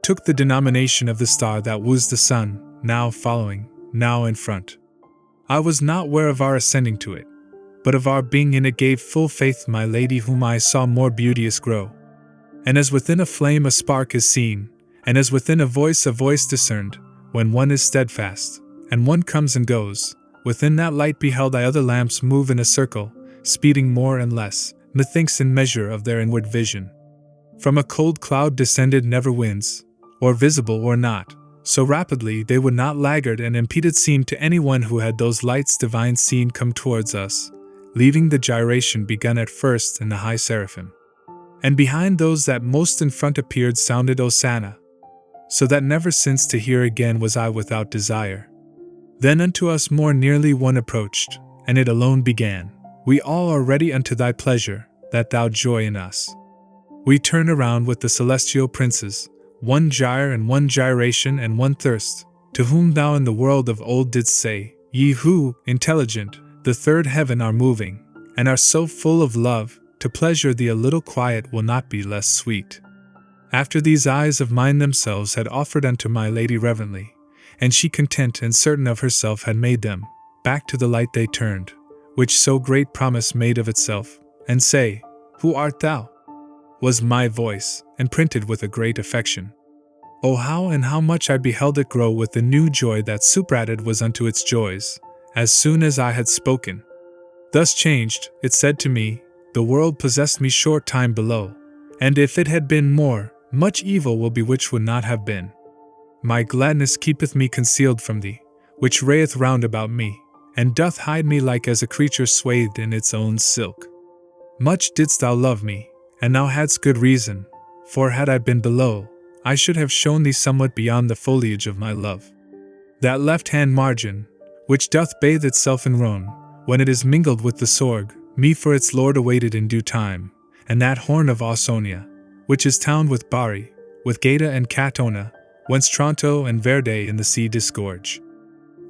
took the denomination of the star that woos the sun, now following, now in front. I was not ware of our ascending to it, but of our being in it gave full faith my lady whom I saw more beauteous grow. And as within a flame a spark is seen, and as within a voice discerned, when one is steadfast, and one comes and goes, within that light beheld I other lamps move in a circle, speeding more and less, methinks in measure of their inward vision. From a cold cloud descended never winds, or visible or not, so rapidly they would not laggard and impeded seem to anyone who had those lights divine seen come towards us, leaving the gyration begun at first in the high seraphim. And behind those that most in front appeared sounded Hosanna, so that never since to hear again was I without desire. Then unto us more nearly one approached, and it alone began, we all are ready unto thy pleasure, that thou joy in us. We turn around with the celestial princes, one gyre and one gyration and one thirst, to whom thou in the world of old didst say, ye who, intelligent, the third heaven are moving, and are so full of love, to pleasure thee a little quiet will not be less sweet. After these eyes of mine themselves had offered unto my lady reverently, and she content and certain of herself had made them, back to the light they turned, which so great promise made of itself, and say, "Who art thou?" was my voice, and printed with a great affection. Oh, how and how much I beheld it grow with the new joy that superadded was unto its joys, as soon as I had spoken. Thus changed, it said to me, the world possessed me short time below, and if it had been more, much evil will be which would not have been. My gladness keepeth me concealed from thee, which rayeth round about me, and doth hide me like as a creature swathed in its own silk. Much didst thou love me, and thou hadst good reason, for had I been below, I should have shown thee somewhat beyond the foliage of my love. That left-hand margin, which doth bathe itself in Rhone, when it is mingled with the Sorgue, me for its lord awaited in due time, and that horn of Ausonia, which is towned with Bari, with Gaeta and Catona, whence Tronto and Verde in the sea disgorge.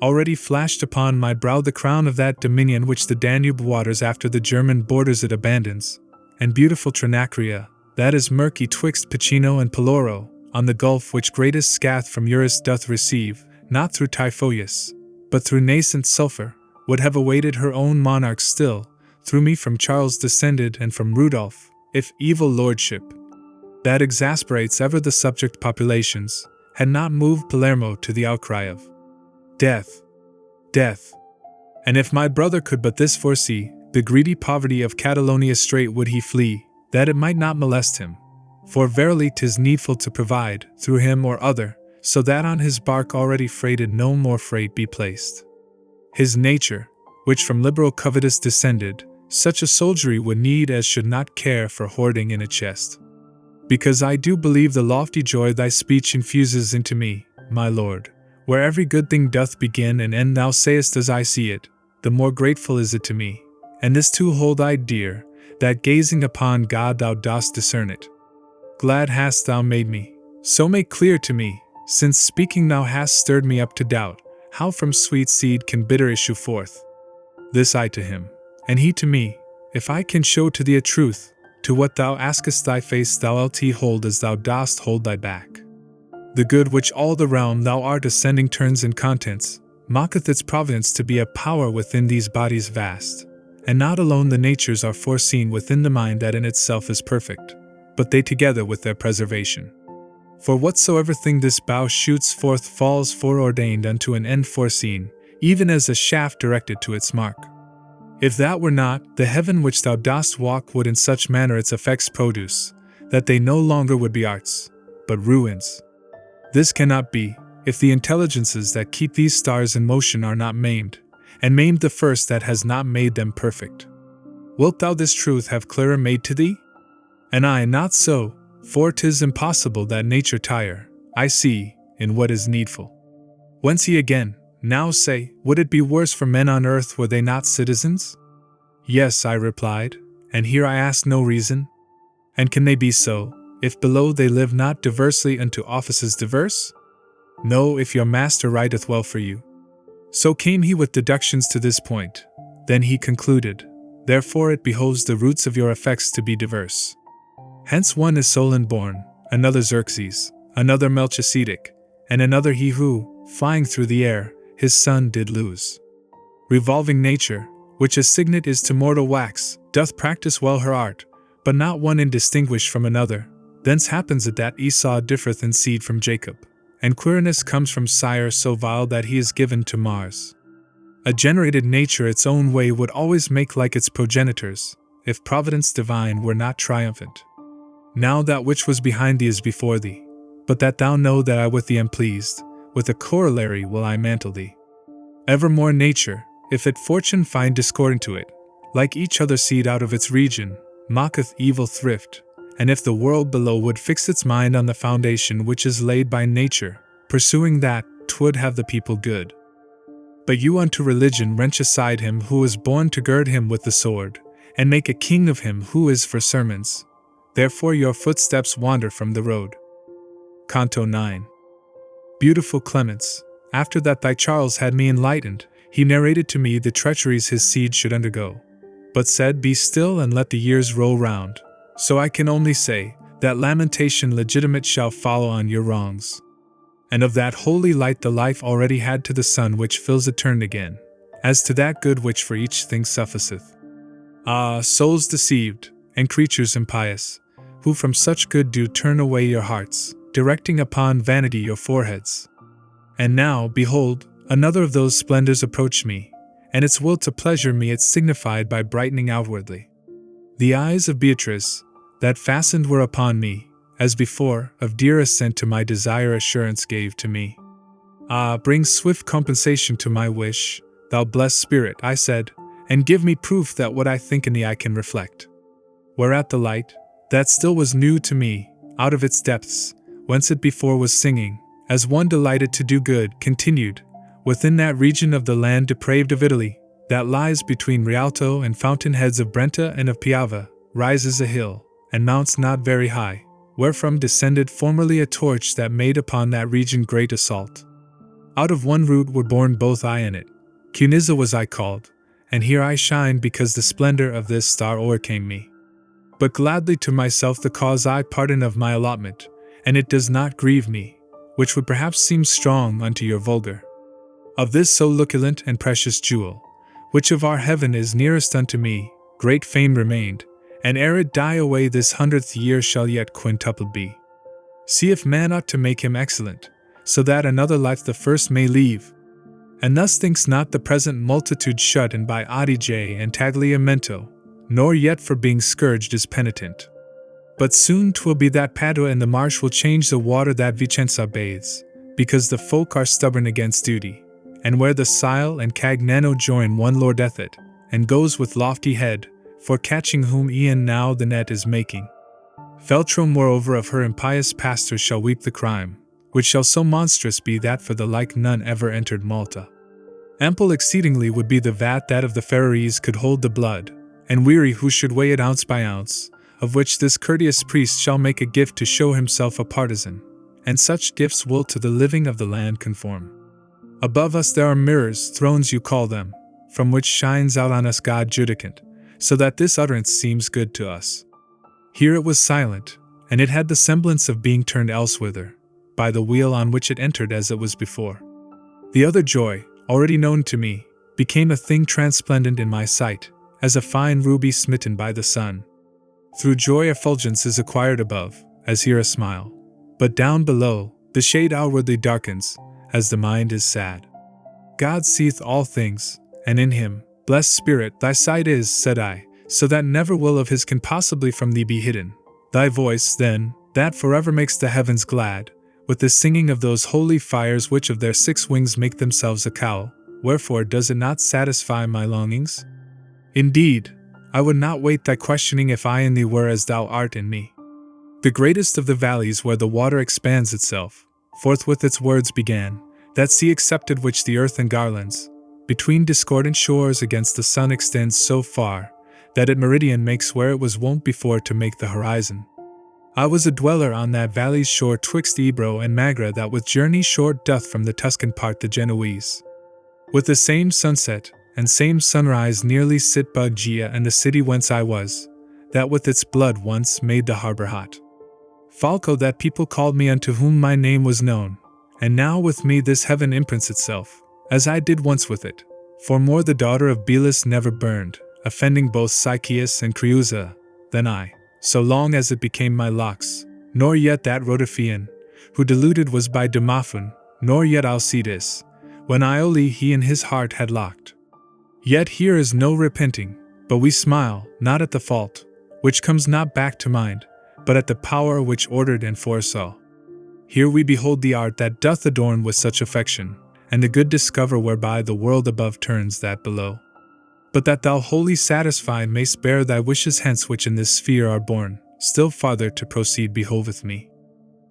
Already flashed upon my brow the crown of that dominion which the Danube waters after the German borders it abandons, and beautiful Trinacria, that is murky twixt Piceno and Peloro, on the gulf which greatest scath from Eurus doth receive, not through Typhoeus, but through nascent sulphur, would have awaited her own monarch still, through me from Charles descended and from Rudolph, if evil lordship, that exasperates ever the subject populations, had not moved Palermo to the outcry of death, death. And if my brother could but this foresee, the greedy poverty of Catalonia straight would he flee, that it might not molest him. For verily 'tis needful to provide, through him or other, so that on his bark already freighted no more freight be placed. His nature, which from liberal covetous descended, such a soldiery would need as should not care for hoarding in a chest. Because I do believe the lofty joy thy speech infuses into me, my lord, where every good thing doth begin and end thou sayest as I see it, the more grateful is it to me, and this too hold I dear, that gazing upon God thou dost discern it. Glad hast thou made me, so make clear to me, since speaking thou hast stirred me up to doubt, how from sweet seed can bitter issue forth. This I to him, and he to me, if I can show to thee a truth, to what thou askest thy face thou lt hold as thou dost hold thy back. The good which all the realm thou art ascending turns and contents, mocketh its providence to be a power within these bodies vast, and not alone the natures are foreseen within the mind that in itself is perfect, but they together with their preservation. For whatsoever thing this bow shoots forth falls foreordained unto an end foreseen, even as a shaft directed to its mark. If that were not, the heaven which thou dost walk would in such manner its effects produce, that they no longer would be arts, but ruins. This cannot be, if the intelligences that keep these stars in motion are not maimed, and maimed the first that has not made them perfect. Wilt thou this truth have clearer made to thee? And I not so, for 'tis impossible that nature tire, I see, in what is needful. Whence he again, now say, would it be worse for men on earth were they not citizens? Yes, I replied, and here I ask no reason. And can they be so, if below they live not diversely unto offices diverse? No, if your master writeth well for you. So came he with deductions to this point. Then he concluded, therefore it behoves the roots of your effects to be diverse. Hence one is Solon born, another Xerxes, another Melchizedek, and another he who, flying through the air, his son did lose. Revolving nature, which a signet is to mortal wax, doth practice well her art, but not one indistinguished from another. Thence happens it that Esau differeth in seed from Jacob, and Quirinus comes from sire so vile that he is given to Mars. A generated nature its own way would always make like its progenitors, if providence divine were not triumphant. Now that which was behind thee is before thee, but that thou know that I with thee am pleased, with a corollary will I mantle thee. Evermore nature, if it fortune find discordant to it, like each other seed out of its region, mocketh evil thrift, and if the world below would fix its mind on the foundation which is laid by nature, pursuing that, 'twould have the people good. But you unto religion wrench aside him who was born to gird him with the sword, and make a king of him who is for sermons. Therefore your footsteps wander from the road. Canto 9. Beautiful Clements, after that thy Charles had me enlightened, he narrated to me the treacheries his seed should undergo, but said, be still and let the years roll round. So I can only say, that lamentation legitimate shall follow on your wrongs. and of that holy light the life already had to the sun which fills it turned again, as to that good which for each thing sufficeth. Ah, souls deceived, and creatures impious, who from such good do turn away your hearts, directing upon vanity your foreheads. And now, behold, another of those splendors approached me, and its will to pleasure me it signified by brightening outwardly. The eyes of Beatrice, that fastened were upon me, as before, of dear assent to my desire assurance gave to me. Ah, bring swift compensation to my wish, thou blessed spirit, I said, and give me proof that what I think in thee I can reflect. Whereat the light, that still was new to me, out of its depths, whence it before was singing, as one delighted to do good, continued, within that region of the land depraved of Italy, that lies between Rialto and fountain heads of Brenta and of Piave, rises a hill, and mounts not very high, wherefrom descended formerly a torch that made upon that region great assault. Out of one root were born both I and it. Cunizza was I called, and here I shine because the splendor of this star o'ercame me. But gladly to myself the cause I pardon of my allotment, and it does not grieve me, which would perhaps seem strong unto your vulgar. Of this so luculent and precious jewel, which of our heaven is nearest unto me, great fame remained, and ere it die away this 100th year shall yet quintupled be. See if man ought to make him excellent, so that another life the first may leave. And thus thinks not the present multitude shut in by Adige and Tagliamento, nor yet for being scourged is penitent. But soon 'twill be that Padua and the marsh will change the water that Vicenza bathes, because the folk are stubborn against duty, and where the Sile and Cagnano join one lordeth it, and goes with lofty head, for catching whom e'en now the net is making. Feltro moreover of her impious pastors shall weep the crime, which shall so monstrous be that for the like none ever entered Malta. Ample exceedingly would be the vat that of the Ferraris could hold the blood, and weary who should weigh it ounce by ounce, of which this courteous priest shall make a gift to show himself a partisan, and such gifts will to the living of the land conform. Above us there are mirrors, thrones you call them, from which shines out on us God judicant, so that this utterance seems good to us. Here it was silent, and it had the semblance of being turned elsewhither, by the wheel on which it entered as it was before. The other joy, already known to me, became a thing transplendent in my sight, as a fine ruby smitten by the sun. Through joy effulgence is acquired above, as here a smile, but down below, the shade outwardly darkens, as the mind is sad. God seeth all things, and in him, blessed spirit, thy sight is, said I, so that never will of his can possibly from thee be hidden. Thy voice, then, that forever makes the heavens glad, with the singing of those holy fires which of their 6 wings make themselves a cowl, wherefore does it not satisfy my longings? Indeed, I would not wait thy questioning if I in thee were as thou art in me. The greatest of the valleys where the water expands itself, forthwith its words began, that sea accepted which the earth engarlands, between discordant shores against the sun extends so far, that it meridian makes where it was wont before to make the horizon. I was a dweller on that valley's shore twixt Ebro and Magra that with journey short doth from the Tuscan part the Genoese. With the same sunset, and same sunrise nearly sit Baggia and the city whence I was, that with its blood once made the harbor hot. Falco that people called me unto whom my name was known, and now with me this heaven imprints itself, as I did once with it, for more the daughter of Belus never burned, offending both Sychaeus and Creusa, than I, so long as it became my locks, nor yet that Rhodopean, who deluded was by Demophoon, nor yet Alcides, when Iole he in his heart had locked. Yet here is no repenting, but we smile, not at the fault, which comes not back to mind, but at the power which ordered and foresaw. Here we behold the art that doth adorn with such affection, and the good discover whereby the world above turns that below. But that thou wholly satisfied mayst bear thy wishes hence which in this sphere are born, still farther to proceed behoveth me.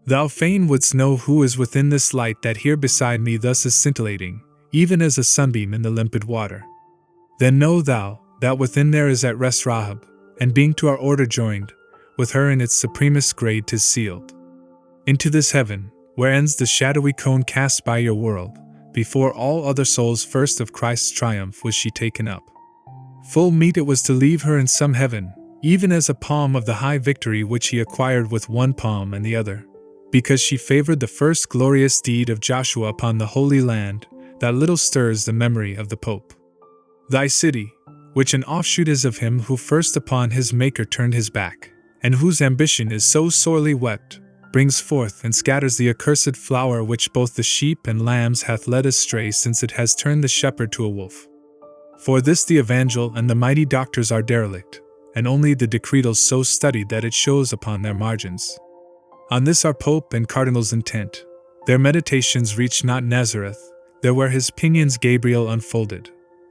Thou fain wouldst know who is within this light that here beside me thus is scintillating, even as a sunbeam in the limpid water. Then know thou, that within there is at rest Rahab, and being to our order joined, with her in its supremest grade 'tis sealed. Into this heaven, where ends the shadowy cone cast by your world, before all other souls first of Christ's triumph was she taken up. Full meet it was to leave her in some heaven, even as a palm of the high victory which he acquired with one palm and the other, because she favored the first glorious deed of Joshua upon the Holy Land, that little stirs the memory of the Pope. Thy city, which an offshoot is of him who first upon his Maker turned his back, and whose ambition is so sorely wept, brings forth and scatters the accursed flower which both the sheep and lambs hath led astray, since it has turned the shepherd to a wolf. For this the evangel and the mighty doctors are derelict, and only the decretals so studied that it shows upon their margins. On this are Pope and Cardinals intent. Their meditations reach not Nazareth, there where his pinions Gabriel unfolded,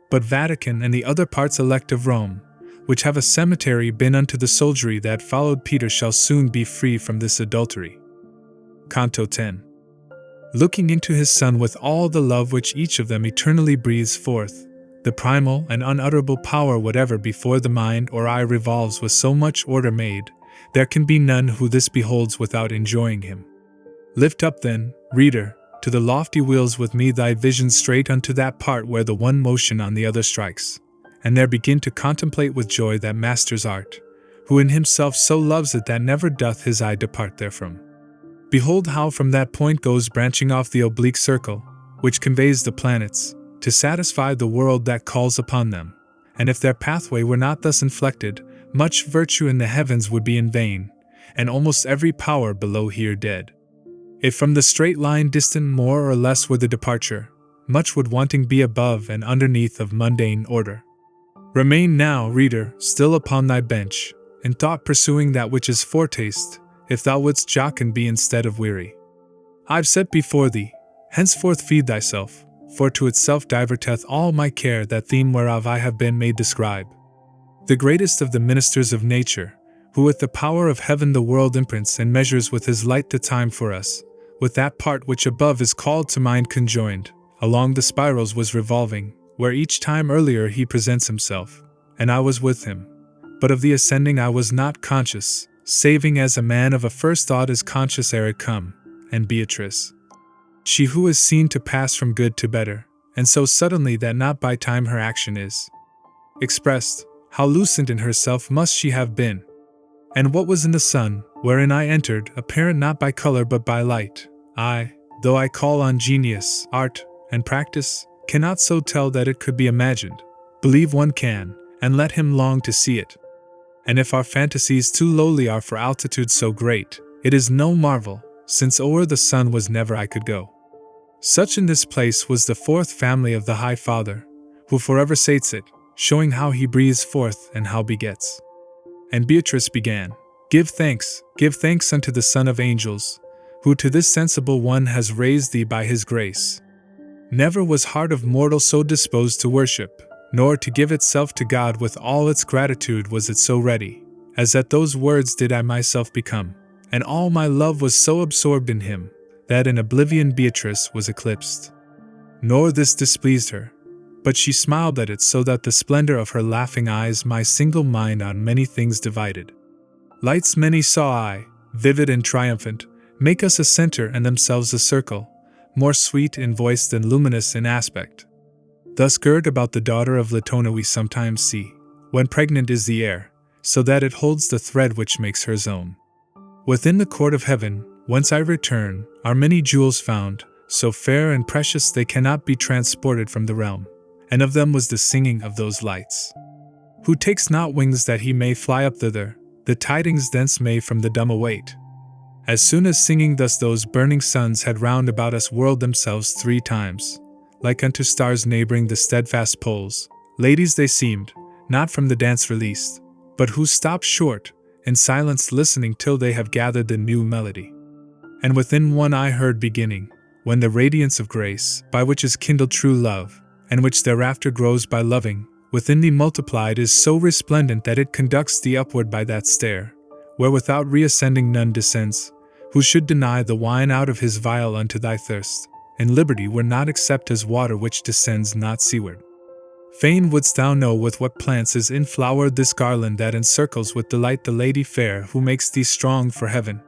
but Vatican and the other parts elect of Rome, which have a cemetery been unto the soldiery that followed Peter, shall soon be free from this adultery. Canto 10. Looking into his Son with all the love which each of them eternally breathes forth, the primal and unutterable power whatever before the mind or eye revolves with so much order made, there can be none who this beholds without enjoying him. Lift up then, reader, to the lofty wheels with me thy vision straight unto that part where the one motion on the other strikes, and there begin to contemplate with joy that master's art, who in himself so loves it that never doth his eye depart therefrom. Behold how from that point goes branching off the oblique circle, which conveys the planets, to satisfy the world that calls upon them, and if their pathway were not thus inflected, much virtue in the heavens would be in vain, and almost every power below here dead. If from the straight line distant more or less were the departure, much would wanting be above and underneath of mundane order. Remain now, reader, still upon thy bench, in thought pursuing that which is foretaste, if thou wouldst jocund be instead of weary. I've set before thee, henceforth feed thyself, for to itself diverteth all my care that theme whereof I have been made the scribe. The greatest of the ministers of nature, who with the power of heaven the world imprints and measures with his light the time for us, with that part which above is called to mind conjoined, along the spirals was revolving, where each time earlier he presents himself, and I was with him. But of the ascending I was not conscious, saving as a man of a first thought is conscious ere it come, and Beatrice. She who is seen to pass from good to better, and so suddenly that not by time her action is expressed, how lucent in herself must she have been. And what was in the sun, wherein I entered, apparent not by color but by light, I, though I call on genius, art, and practice, cannot so tell that it could be imagined. Believe one can, and let him long to see it. And if our fantasies too lowly are for altitude so great, it is no marvel, since o'er the sun was never I could go. Such in this place was the fourth family of the High Father, who forever sates it, showing how he breathes forth and how begets. And Beatrice began, give thanks unto the Son of Angels, who to this sensible one has raised thee by his grace. Never was heart of mortal so disposed to worship, nor to give itself to God with all its gratitude was it so ready, as at those words did I myself become, and all my love was so absorbed in him, that in oblivion Beatrice was eclipsed. Nor this displeased her, but she smiled at it so that the splendor of her laughing eyes my single mind on many things divided. Lights many saw I, vivid and triumphant, make us a center and themselves a circle, more sweet in voice than luminous in aspect. Thus girt about the daughter of Latona we sometimes see, when pregnant is the air, so that it holds the thread which makes her zone. Within the court of heaven, whence I return, are many jewels found, so fair and precious they cannot be transported from the realm, and of them was the singing of those lights. Who takes not wings that he may fly up thither, the tidings thence may from the dumb await. As soon as singing thus those burning suns had round about us whirled themselves 3 times, like unto stars neighboring the steadfast poles, ladies they seemed, not from the dance released, but who stop short, in silence listening till they have gathered the new melody. And within one I heard beginning, when the radiance of grace, by which is kindled true love, and which thereafter grows by loving, within thee multiplied is so resplendent that it conducts thee upward by that stair, where without reascending none descends, who should deny the wine out of his vial unto thy thirst, and liberty were not except as water which descends not seaward. Fain wouldst thou know with what plants is inflowered this garland that encircles with delight the lady fair who makes thee strong for heaven.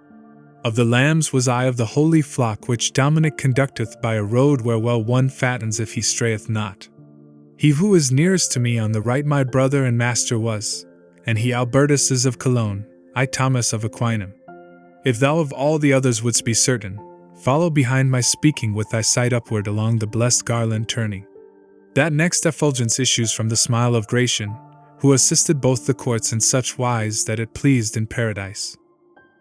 Of the lambs was I of the holy flock which Dominic conducteth by a road where well one fattens if he strayeth not. He who is nearest to me on the right my brother and master was, and he Albertus is of Cologne, I Thomas of Aquinum. If thou of all the others wouldst be certain, follow behind my speaking with thy sight upward along the blessed garland turning. That next effulgence issues from the smile of Gratian, who assisted both the courts in such wise that it pleased in paradise.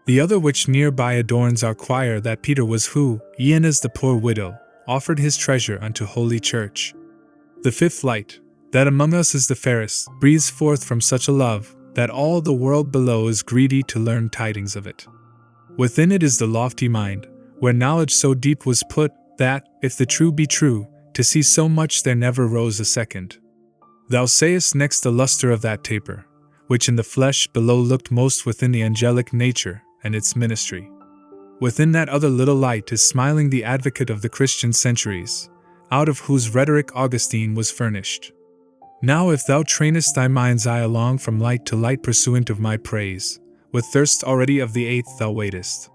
The other which nearby adorns our choir that Peter was who, e'en as the poor widow, offered his treasure unto holy church. The fifth light, that among us is the fairest, breathes forth from such a love, that all the world below is greedy to learn tidings of it. Within it is the lofty mind, where knowledge so deep was put, that, if the true be true, to see so much there never rose a second. Thou sayest next the lustre of that taper, which in the flesh below looked most within the angelic nature, and its ministry. Within that other little light is smiling the advocate of the Christian centuries, out of whose rhetoric Augustine was furnished. Now if thou trainest thy mind's eye along from light to light pursuant of my praise, with thirst already of the eighth thou waitest.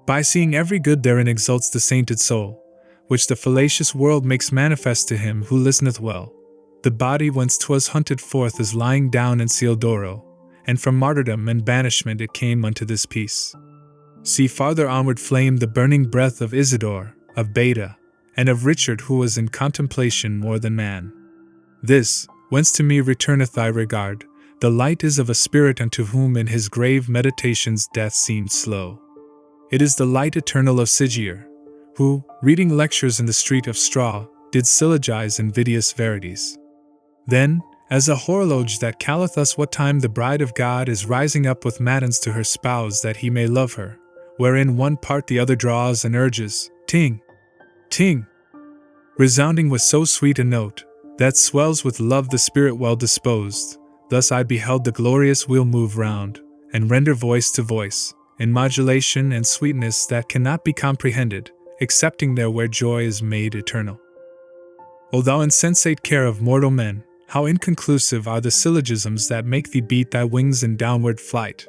By seeing every good therein exalts the sainted soul, which the fallacious world makes manifest to him who listeneth well. The body whence 'twas hunted forth is lying down in Ciodoro, and from martyrdom and banishment it came unto this peace. See farther onward flame the burning breath of Isidore, of Beda, and of Richard who was in contemplation more than man. This, whence to me returneth thy regard, the light is of a spirit unto whom in his grave meditations death seemed slow. It is the light eternal of Sigier, who, reading lectures in the street of straw, did syllogize invidious verities. Then, as a horologe that calleth us what time the bride of God is rising up with matins to her spouse that he may love her, wherein one part the other draws and urges, ting, ting, resounding with so sweet a note, that swells with love the spirit well disposed, thus I beheld the glorious wheel move round, and render voice to voice, in modulation and sweetness that cannot be comprehended, excepting there where joy is made eternal. O thou insensate care of mortal men, how inconclusive are the syllogisms that make thee beat thy wings in downward flight.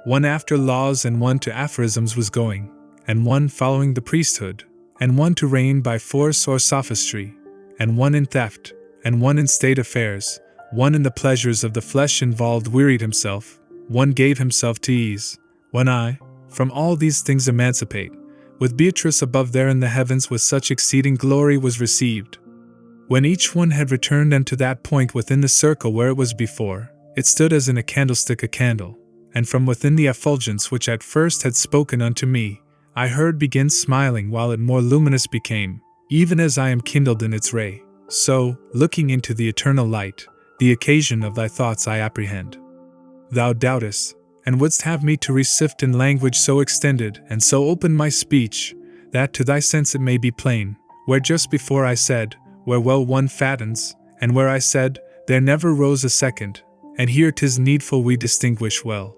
One after laws and one to aphorisms was going, and one following the priesthood, and one to reign by force or sophistry, and one in theft, and one in state affairs, one in the pleasures of the flesh involved wearied himself, one gave himself to ease. When I, from all these things emancipate, with Beatrice above there in the heavens with such exceeding glory was received. When each one had returned unto that point within the circle where it was before, it stood as in a candlestick a candle, and from within the effulgence which at first had spoken unto me, I heard begin smiling while it more luminous became, even as I am kindled in its ray. So, looking into the eternal light, the occasion of thy thoughts I apprehend. Thou doubtest, and wouldst have me to resift in language so extended and so open my speech, that to thy sense it may be plain, where just before I said, where well one fattens, and where I said, there never rose a second, and here 'tis needful we distinguish well.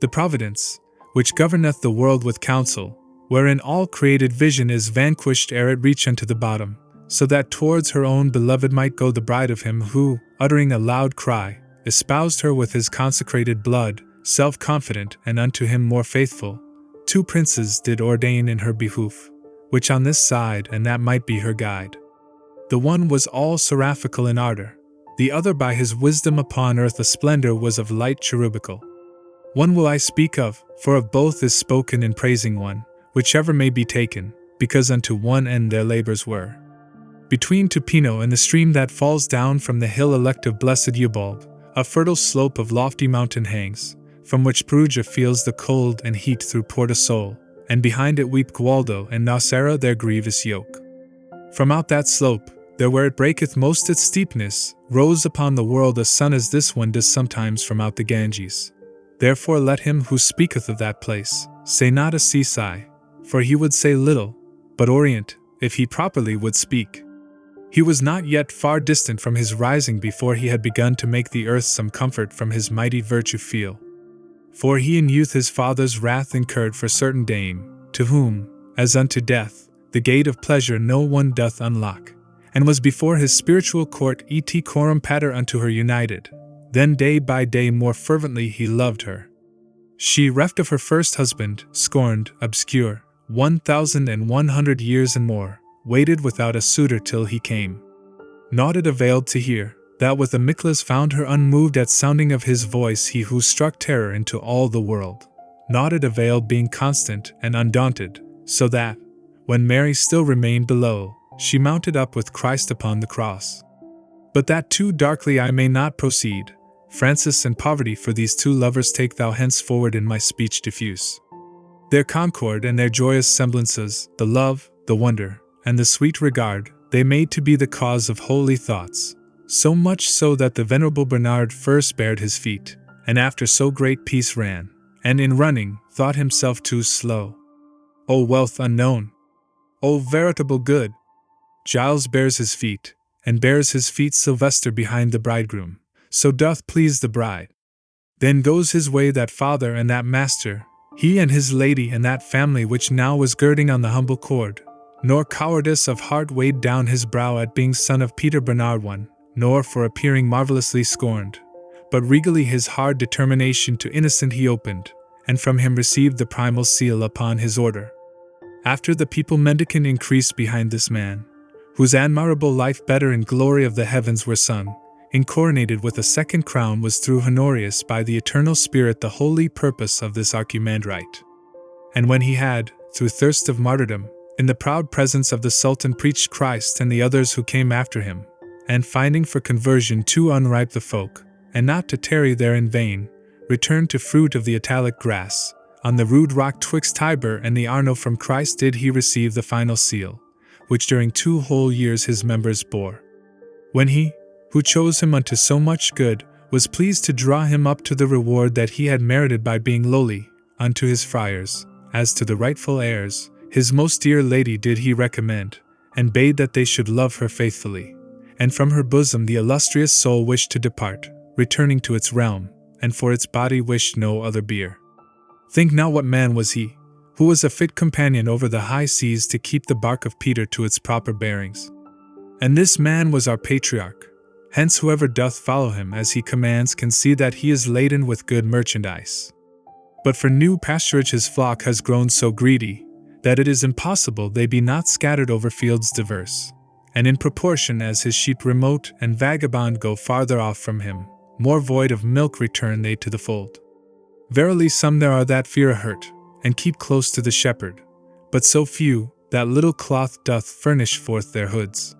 The providence, which governeth the world with counsel, wherein all created vision is vanquished ere it reach unto the bottom, so that towards her own beloved might go the bride of him who, uttering a loud cry, espoused her with his consecrated blood, self-confident and unto him more faithful, 2 princes did ordain in her behoof, which on this side and that might be her guide. The one was all seraphical in ardor, the other by his wisdom upon earth a splendor was of light cherubical. One will I speak of, for of both is spoken in praising one, whichever may be taken, because unto one end their labors were. Between Tupino and the stream that falls down from the hill elect of blessed Eubald, a fertile slope of lofty mountain hangs, from which Perugia feels the cold and heat through Portosol, and behind it weep Gualdo and Nocera their grievous yoke. From out that slope, there where it breaketh most its steepness, rose upon the world a sun as this one does sometimes from out the Ganges. Therefore let him who speaketh of that place, say not a seaside, for he would say little, but orient, if he properly would speak. He was not yet far distant from his rising before he had begun to make the earth some comfort from his mighty virtue feel. For he in youth his father's wrath incurred for certain dame, to whom, as unto death, the gate of pleasure no one doth unlock, and was before his spiritual court et coram pater unto her united. Then day by day more fervently he loved her. She, reft of her first husband, scorned, obscure, 1,100 years and more, waited without a suitor till he came. Naught it availed to hear, that with Amiclas found her unmoved at sounding of his voice he who struck terror into all the world. naught it availed being constant and undaunted, so that, when Mary still remained below, she mounted up with Christ upon the cross. But that too darkly I may not proceed, Francis and poverty for these two lovers take thou henceforward in my speech diffuse. Their concord and their joyous semblances, the love, the wonder, and the sweet regard, they made to be the cause of holy thoughts, so much so that the venerable Bernard first bared his feet, and after so great peace ran, and in running, thought himself too slow. O wealth unknown! O veritable good! Giles bears his feet, and bears his feet Sylvester behind the bridegroom, so doth please the bride. Then goes his way that father and that master, he and his lady and that family which now was girding on the humble cord, nor cowardice of heart weighed down his brow at being son of Peter Bernard one, nor for appearing marvellously scorned, but regally his hard determination to innocent he opened, and from him received the primal seal upon his order. After the people mendicant increased behind this man, whose admirable life better in glory of the heavens were sung, incoronated with a second crown was through Honorius by the eternal Spirit the holy purpose of this archimandrite. And when he had, through thirst of martyrdom, in the proud presence of the Sultan preached Christ and the others who came after him, and finding for conversion too unripe the folk, and not to tarry there in vain, returned to fruit of the Italic grass, on the rude rock twixt Tiber and the Arno from Christ did he receive the final seal, which during 2 whole years his members bore. When he, who chose him unto so much good, was pleased to draw him up to the reward that he had merited by being lowly, unto his friars, as to the rightful heirs, his most dear lady did he recommend, and bade that they should love her faithfully. And from her bosom the illustrious soul wished to depart, returning to its realm, and for its body wished no other bier. Think now what man was he, who was a fit companion over the high seas to keep the bark of Peter to its proper bearings. And this man was our patriarch. Hence whoever doth follow him as he commands can see that he is laden with good merchandise. But for new pasturage his flock has grown so greedy, that it is impossible they be not scattered over fields diverse. And in proportion as his sheep remote and vagabond go farther off from him, more void of milk return they to the fold. Verily some there are that fear a hurt, and keep close to the shepherd, but so few, that little cloth doth furnish forth their hoods.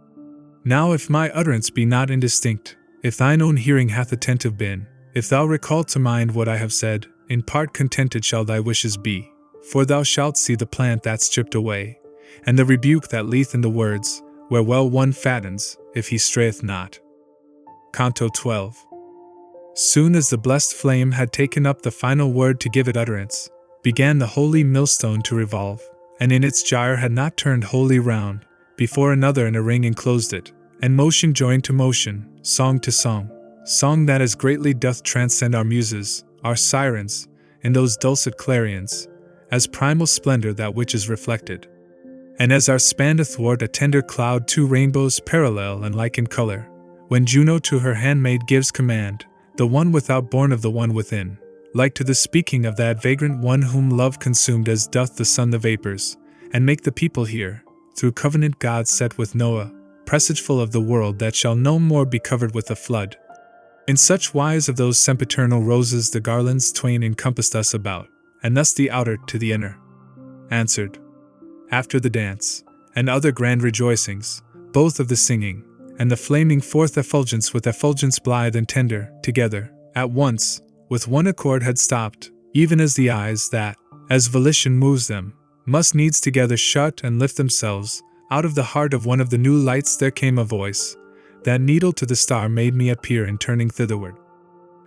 Now if my utterance be not indistinct, if thine own hearing hath attentive been, if thou recall to mind what I have said, in part contented shall thy wishes be, for thou shalt see the plant that's stripped away, and the rebuke that lieth in the words, where well one fattens, if he strayeth not. Canto 12. Soon as the blessed flame had taken up the final word to give it utterance, began the holy millstone to revolve, and in its gyre had not turned wholly round, before another in a ring enclosed it, and motion joined to motion, song to song that as greatly doth transcend our muses, our sirens, in those dulcet clarions, as primal splendor that which is reflected. And as our spanned athwart a tender cloud 2 rainbows parallel and like in color, when Juno to her handmaid gives command, the one without born of the one within, like to the speaking of that vagrant one whom love consumed as doth the sun the vapors, and make the people hear, through covenant God set with Noah, presageful of the world that shall no more be covered with a flood. In such wise of those sempiternal roses the garlands twain encompassed us about, and thus the outer to the inner answered. After the dance, and other grand rejoicings, both of the singing, and the flaming forth effulgence with effulgence blithe and tender, together, at once, with one accord had stopped, even as the eyes that, as volition moves them, must needs together shut and lift themselves, out of the heart of one of the new lights there came a voice, that needle to the star made me appear in turning thitherward.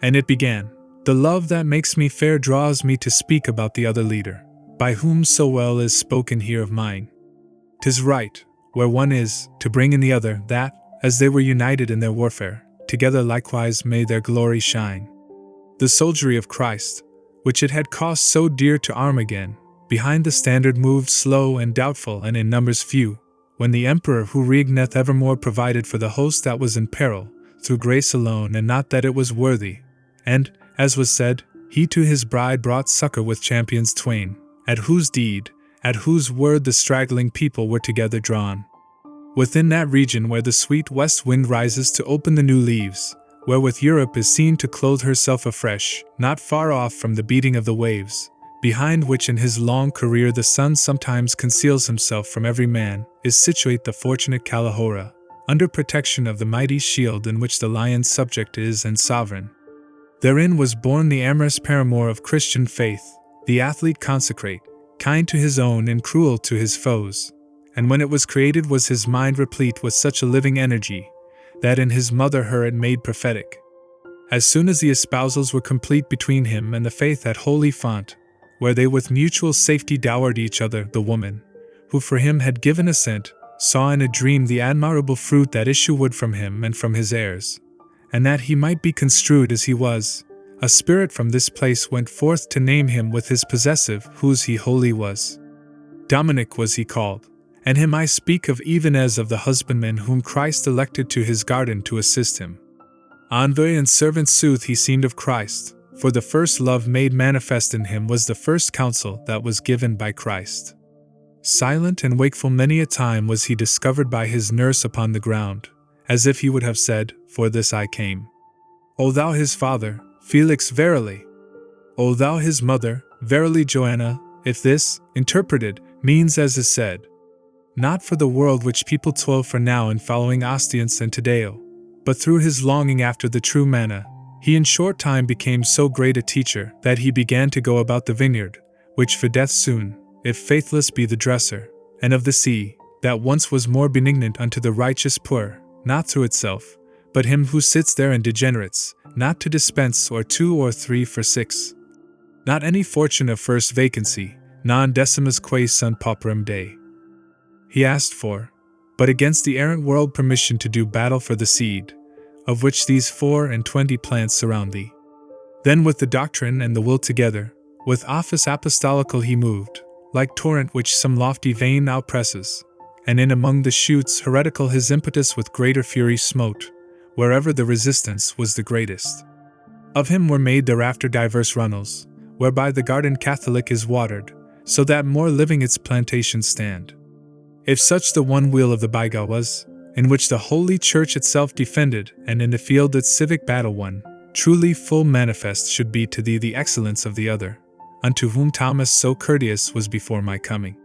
And it began, the love that makes me fair draws me to speak about the other leader, by whom so well is spoken here of mine. 'Tis right, where one is, to bring in the other, that, as they were united in their warfare, together likewise may their glory shine. The soldiery of Christ, which it had cost so dear to arm again, behind the standard moved slow and doubtful and in numbers few, when the Emperor who reigneth evermore provided for the host that was in peril, through grace alone and not that it was worthy, and, as was said, he to his bride brought succor with champions twain, at whose deed, at whose word the straggling people were together drawn. Within that region where the sweet west wind rises to open the new leaves, wherewith Europe is seen to clothe herself afresh, not far off from the beating of the waves, behind which in his long career the sun sometimes conceals himself from every man, is situate the fortunate Kalahora, under protection of the mighty shield in which the lion's subject is and sovereign. Therein was born the amorous paramour of Christian faith, the athlete consecrate, kind to his own and cruel to his foes, and when it was created was his mind replete with such a living energy, that in his mother her it made prophetic. As soon as the espousals were complete between him and the faith at holy font, where they with mutual safety dowered each other, the woman, who for him had given assent, saw in a dream the admirable fruit that issue would from him and from his heirs, and that he might be construed as he was, a spirit from this place went forth to name him with his possessive, whose he wholly was. Dominic was he called, and him I speak of even as of the husbandman whom Christ elected to his garden to assist him. Envoy and servant sooth he seemed of Christ, for the first love made manifest in him was the first counsel that was given by Christ. Silent and wakeful many a time was he discovered by his nurse upon the ground, as if he would have said, "For this I came." O thou his father, Felix, verily. O thou his mother, verily Joanna, if this, interpreted, means as is said, not for the world which people toil for now in following Ostiance and Taddeo, but through his longing after the true manna, he in short time became so great a teacher that he began to go about the vineyard, which feedeth soon, if faithless be the dresser, and of the sea, that once was more benignant unto the righteous poor, not through itself, but him who sits there in degenerates, not to dispense or 2 or 3 for 6. Not any fortune of first vacancy, non decimus quae sunt pauperum Dei. He asked for, but against the errant world permission to do battle for the seed, of which these 24 plants surround thee. Then with the doctrine and the will together, with office apostolical he moved, like torrent which some lofty vein outpresses, and in among the shoots heretical his impetus with greater fury smote, wherever the resistance was the greatest. Of him were made thereafter diverse runnels, whereby the garden Catholic is watered, so that more living its plantations stand. If such the one wheel of the Bygau was, in which the Holy Church itself defended, and in the field its civic battle won, truly full manifest should be to thee the excellence of the other, unto whom Thomas so courteous was before my coming.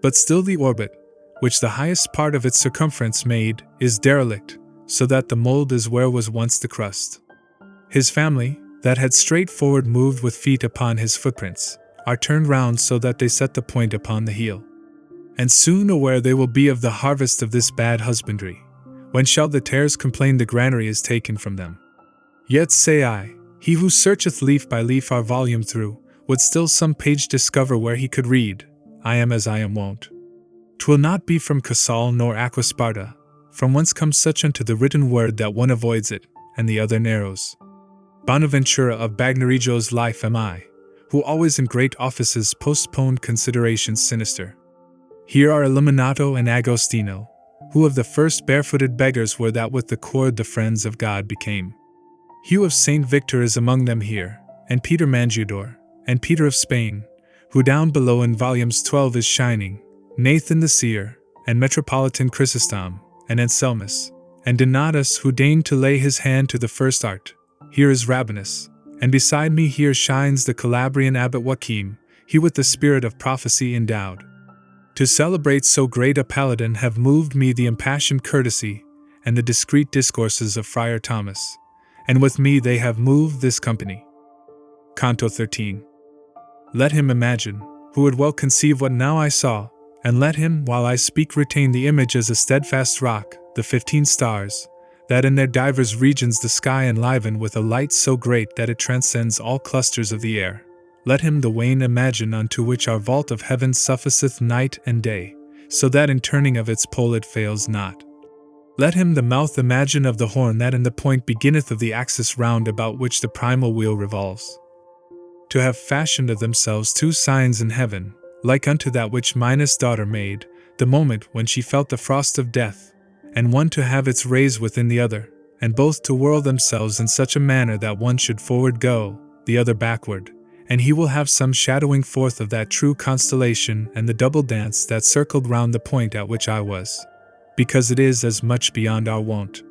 But still the orbit, which the highest part of its circumference made, is derelict, so that the mold is where was once the crust. His family, that had straightforward moved with feet upon his footprints, are turned round so that they set the point upon the heel. And soon aware they will be of the harvest of this bad husbandry. When shall the tares complain the granary is taken from them? Yet say I, he who searcheth leaf by leaf our volume through, would still some page discover where he could read, I am as I am wont. 'Twill not be from Casal nor Aquasparta, from whence comes such unto the written word that one avoids it, and the other narrows. Bonaventura of Bagnerigo's life am I, who always in great offices postponed considerations sinister. Here are Illuminato and Agostino, who of the first barefooted beggars were that with the cord the friends of God became. Hugh of St. Victor is among them here, and Peter Mangiador, and Peter of Spain, who down below in volumes 12 is shining, Nathan the Seer, and Metropolitan Chrysostom, and Anselmus, and Donatus who deigned to lay his hand to the first art. Here is Rabanus, and beside me here shines the Calabrian Abbot Joachim, he with the spirit of prophecy endowed. To celebrate so great a paladin have moved me the impassioned courtesy and the discreet discourses of Friar Thomas, and with me they have moved this company. Canto 13. Let him imagine, who would well conceive what now I saw, and let him, while I speak, retain the image as a steadfast rock, the 15 stars, that in their divers regions the sky enliven with a light so great that it transcends all clusters of the air. Let him the wane imagine unto which our vault of heaven sufficeth night and day, so that in turning of its pole it fails not. Let him the mouth imagine of the horn that in the point beginneth of the axis round about which the primal wheel revolves. To have fashioned of themselves 2 signs in heaven, like unto that which Minos' daughter made, the moment when she felt the frost of death, and one to have its rays within the other, and both to whirl themselves in such a manner that one should forward go, the other backward, and he will have some shadowing forth of that true constellation and the double dance that circled round the point at which I was, because it is as much beyond our wont,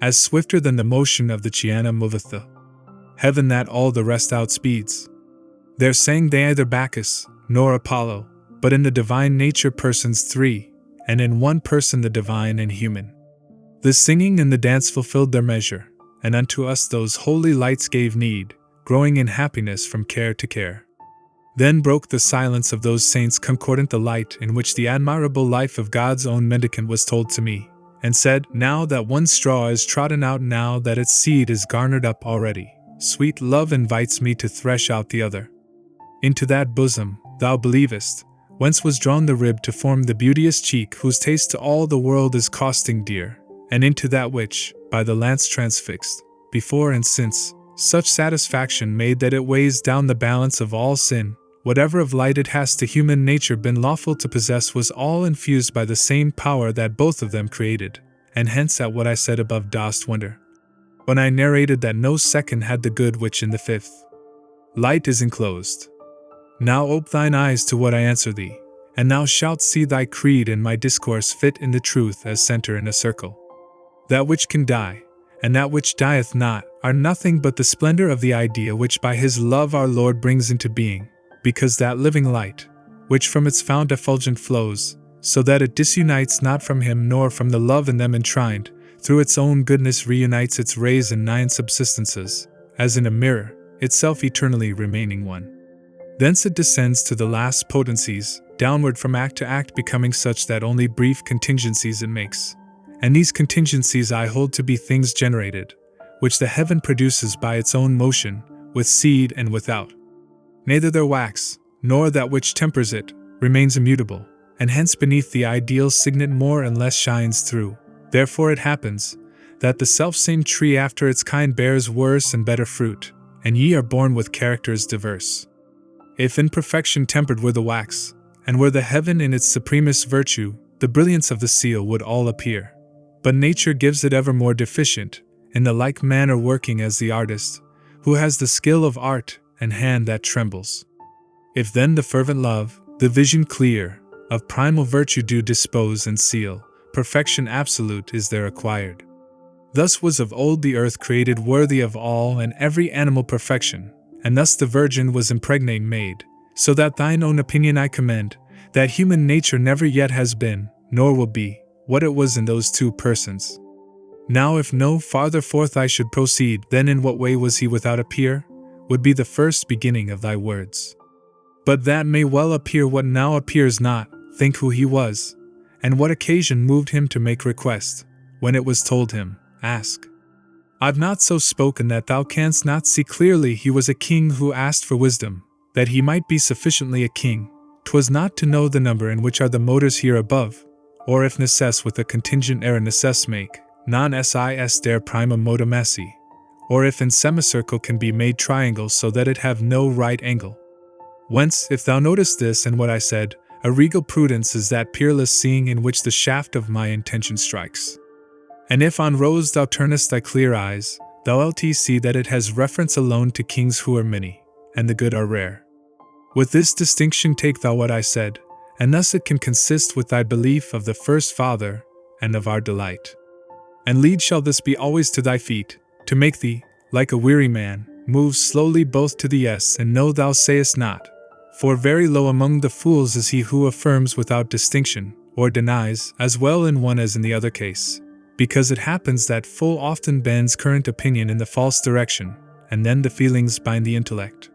as swifter than the motion of the Chiana moveth the heaven that all the rest outspeeds. There sang they either Bacchus, nor Apollo, but in the divine nature persons three, and in one person the divine and human. The singing and the dance fulfilled their measure, and unto us those holy lights gave need, growing in happiness from care to care. Then broke the silence of those saints concordant the light in which the admirable life of God's own mendicant was told to me, and said, now that one straw is trodden out, now that its seed is garnered up already, sweet love invites me to thresh out the other. Into that bosom, thou believest, whence was drawn the rib to form the beauteous cheek whose taste to all the world is costing dear, and into that which, by the lance transfixed, before and since, such satisfaction made that it weighs down the balance of all sin, whatever of light it has to human nature been lawful to possess was all infused by the same power that both of them created, and hence at what I said above dost wonder, when I narrated that no second had the good which in the fifth light is enclosed. Now ope thine eyes to what I answer thee, and thou shalt see thy creed and my discourse fit in the truth as center in a circle. That which can die, and that which dieth not, are nothing but the splendor of the idea which by his love our Lord brings into being, because that living light, which from its fount effulgent flows, so that it disunites not from him nor from the love in them enshrined, through its own goodness reunites its rays in nine subsistences, as in a mirror, itself eternally remaining one. Thence it descends to the last potencies, downward from act to act becoming such that only brief contingencies it makes. And these contingencies I hold to be things generated, which the heaven produces by its own motion, with seed and without. Neither their wax, nor that which tempers it, remains immutable, and hence beneath the ideal signet more and less shines through. Therefore it happens, that the selfsame tree after its kind bears worse and better fruit, and ye are born with characters diverse. If in perfection tempered were the wax, and were the heaven in its supremest virtue, the brilliance of the seal would all appear. But nature gives it ever more deficient, in the like manner working as the artist, who has the skill of art and hand that trembles. If then the fervent love, the vision clear, of primal virtue do dispose and seal, perfection absolute is there acquired. Thus was of old the earth created worthy of all and every animal perfection, and thus the Virgin was impregnate made, so that thine own opinion I commend, that human nature never yet has been, nor will be, what it was in those two persons. Now if no farther forth I should proceed, then in what way was he without a peer, would be the first beginning of thy words. But that may well appear what now appears not, think who he was, and what occasion moved him to make request, when it was told him, ask. I've not so spoken that thou canst not see clearly he was a king who asked for wisdom, that he might be sufficiently a king. 'Twas not to know the number in which are the motors here above, or if necess with a contingent error necess make, non sis der prima modum esse, or if in semicircle can be made triangles so that it have no right angle. Whence, if thou notice this and what I said, a regal prudence is that peerless seeing in which the shaft of my intention strikes. And if on rose thou turnest thy clear eyes, thou wilt see that it has reference alone to kings who are many, and the good are rare. With this distinction take thou what I said, and thus it can consist with thy belief of the first Father, and of our delight. And lead shall this be always to thy feet, to make thee, like a weary man, move slowly both to the yes and no thou sayest not. For very low among the fools is he who affirms without distinction, or denies, as well in one as in the other case. Because it happens that full often bends current opinion in the false direction, and then the feelings bind the intellect.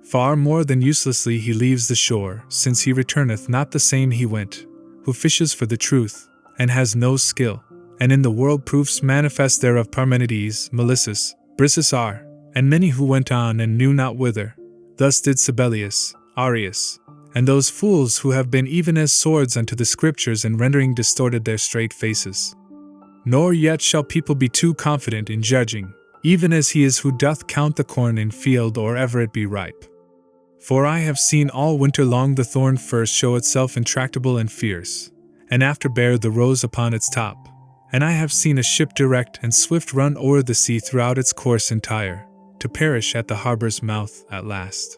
Far more than uselessly he leaves the shore, since he returneth not the same he went, who fishes for the truth, and has no skill, and in the world proofs manifest thereof Parmenides, Melissus, Brissus are, and many who went on and knew not whither. Thus did Sibelius, Arius, and those fools who have been even as swords unto the scriptures in rendering distorted their straight faces. Nor yet shall people be too confident in judging, even as he is who doth count the corn in field or ever it be ripe. For I have seen all winter long the thorn first show itself intractable and fierce, and after bear the rose upon its top, and I have seen a ship direct and swift run o'er the sea throughout its course entire, to perish at the harbor's mouth at last.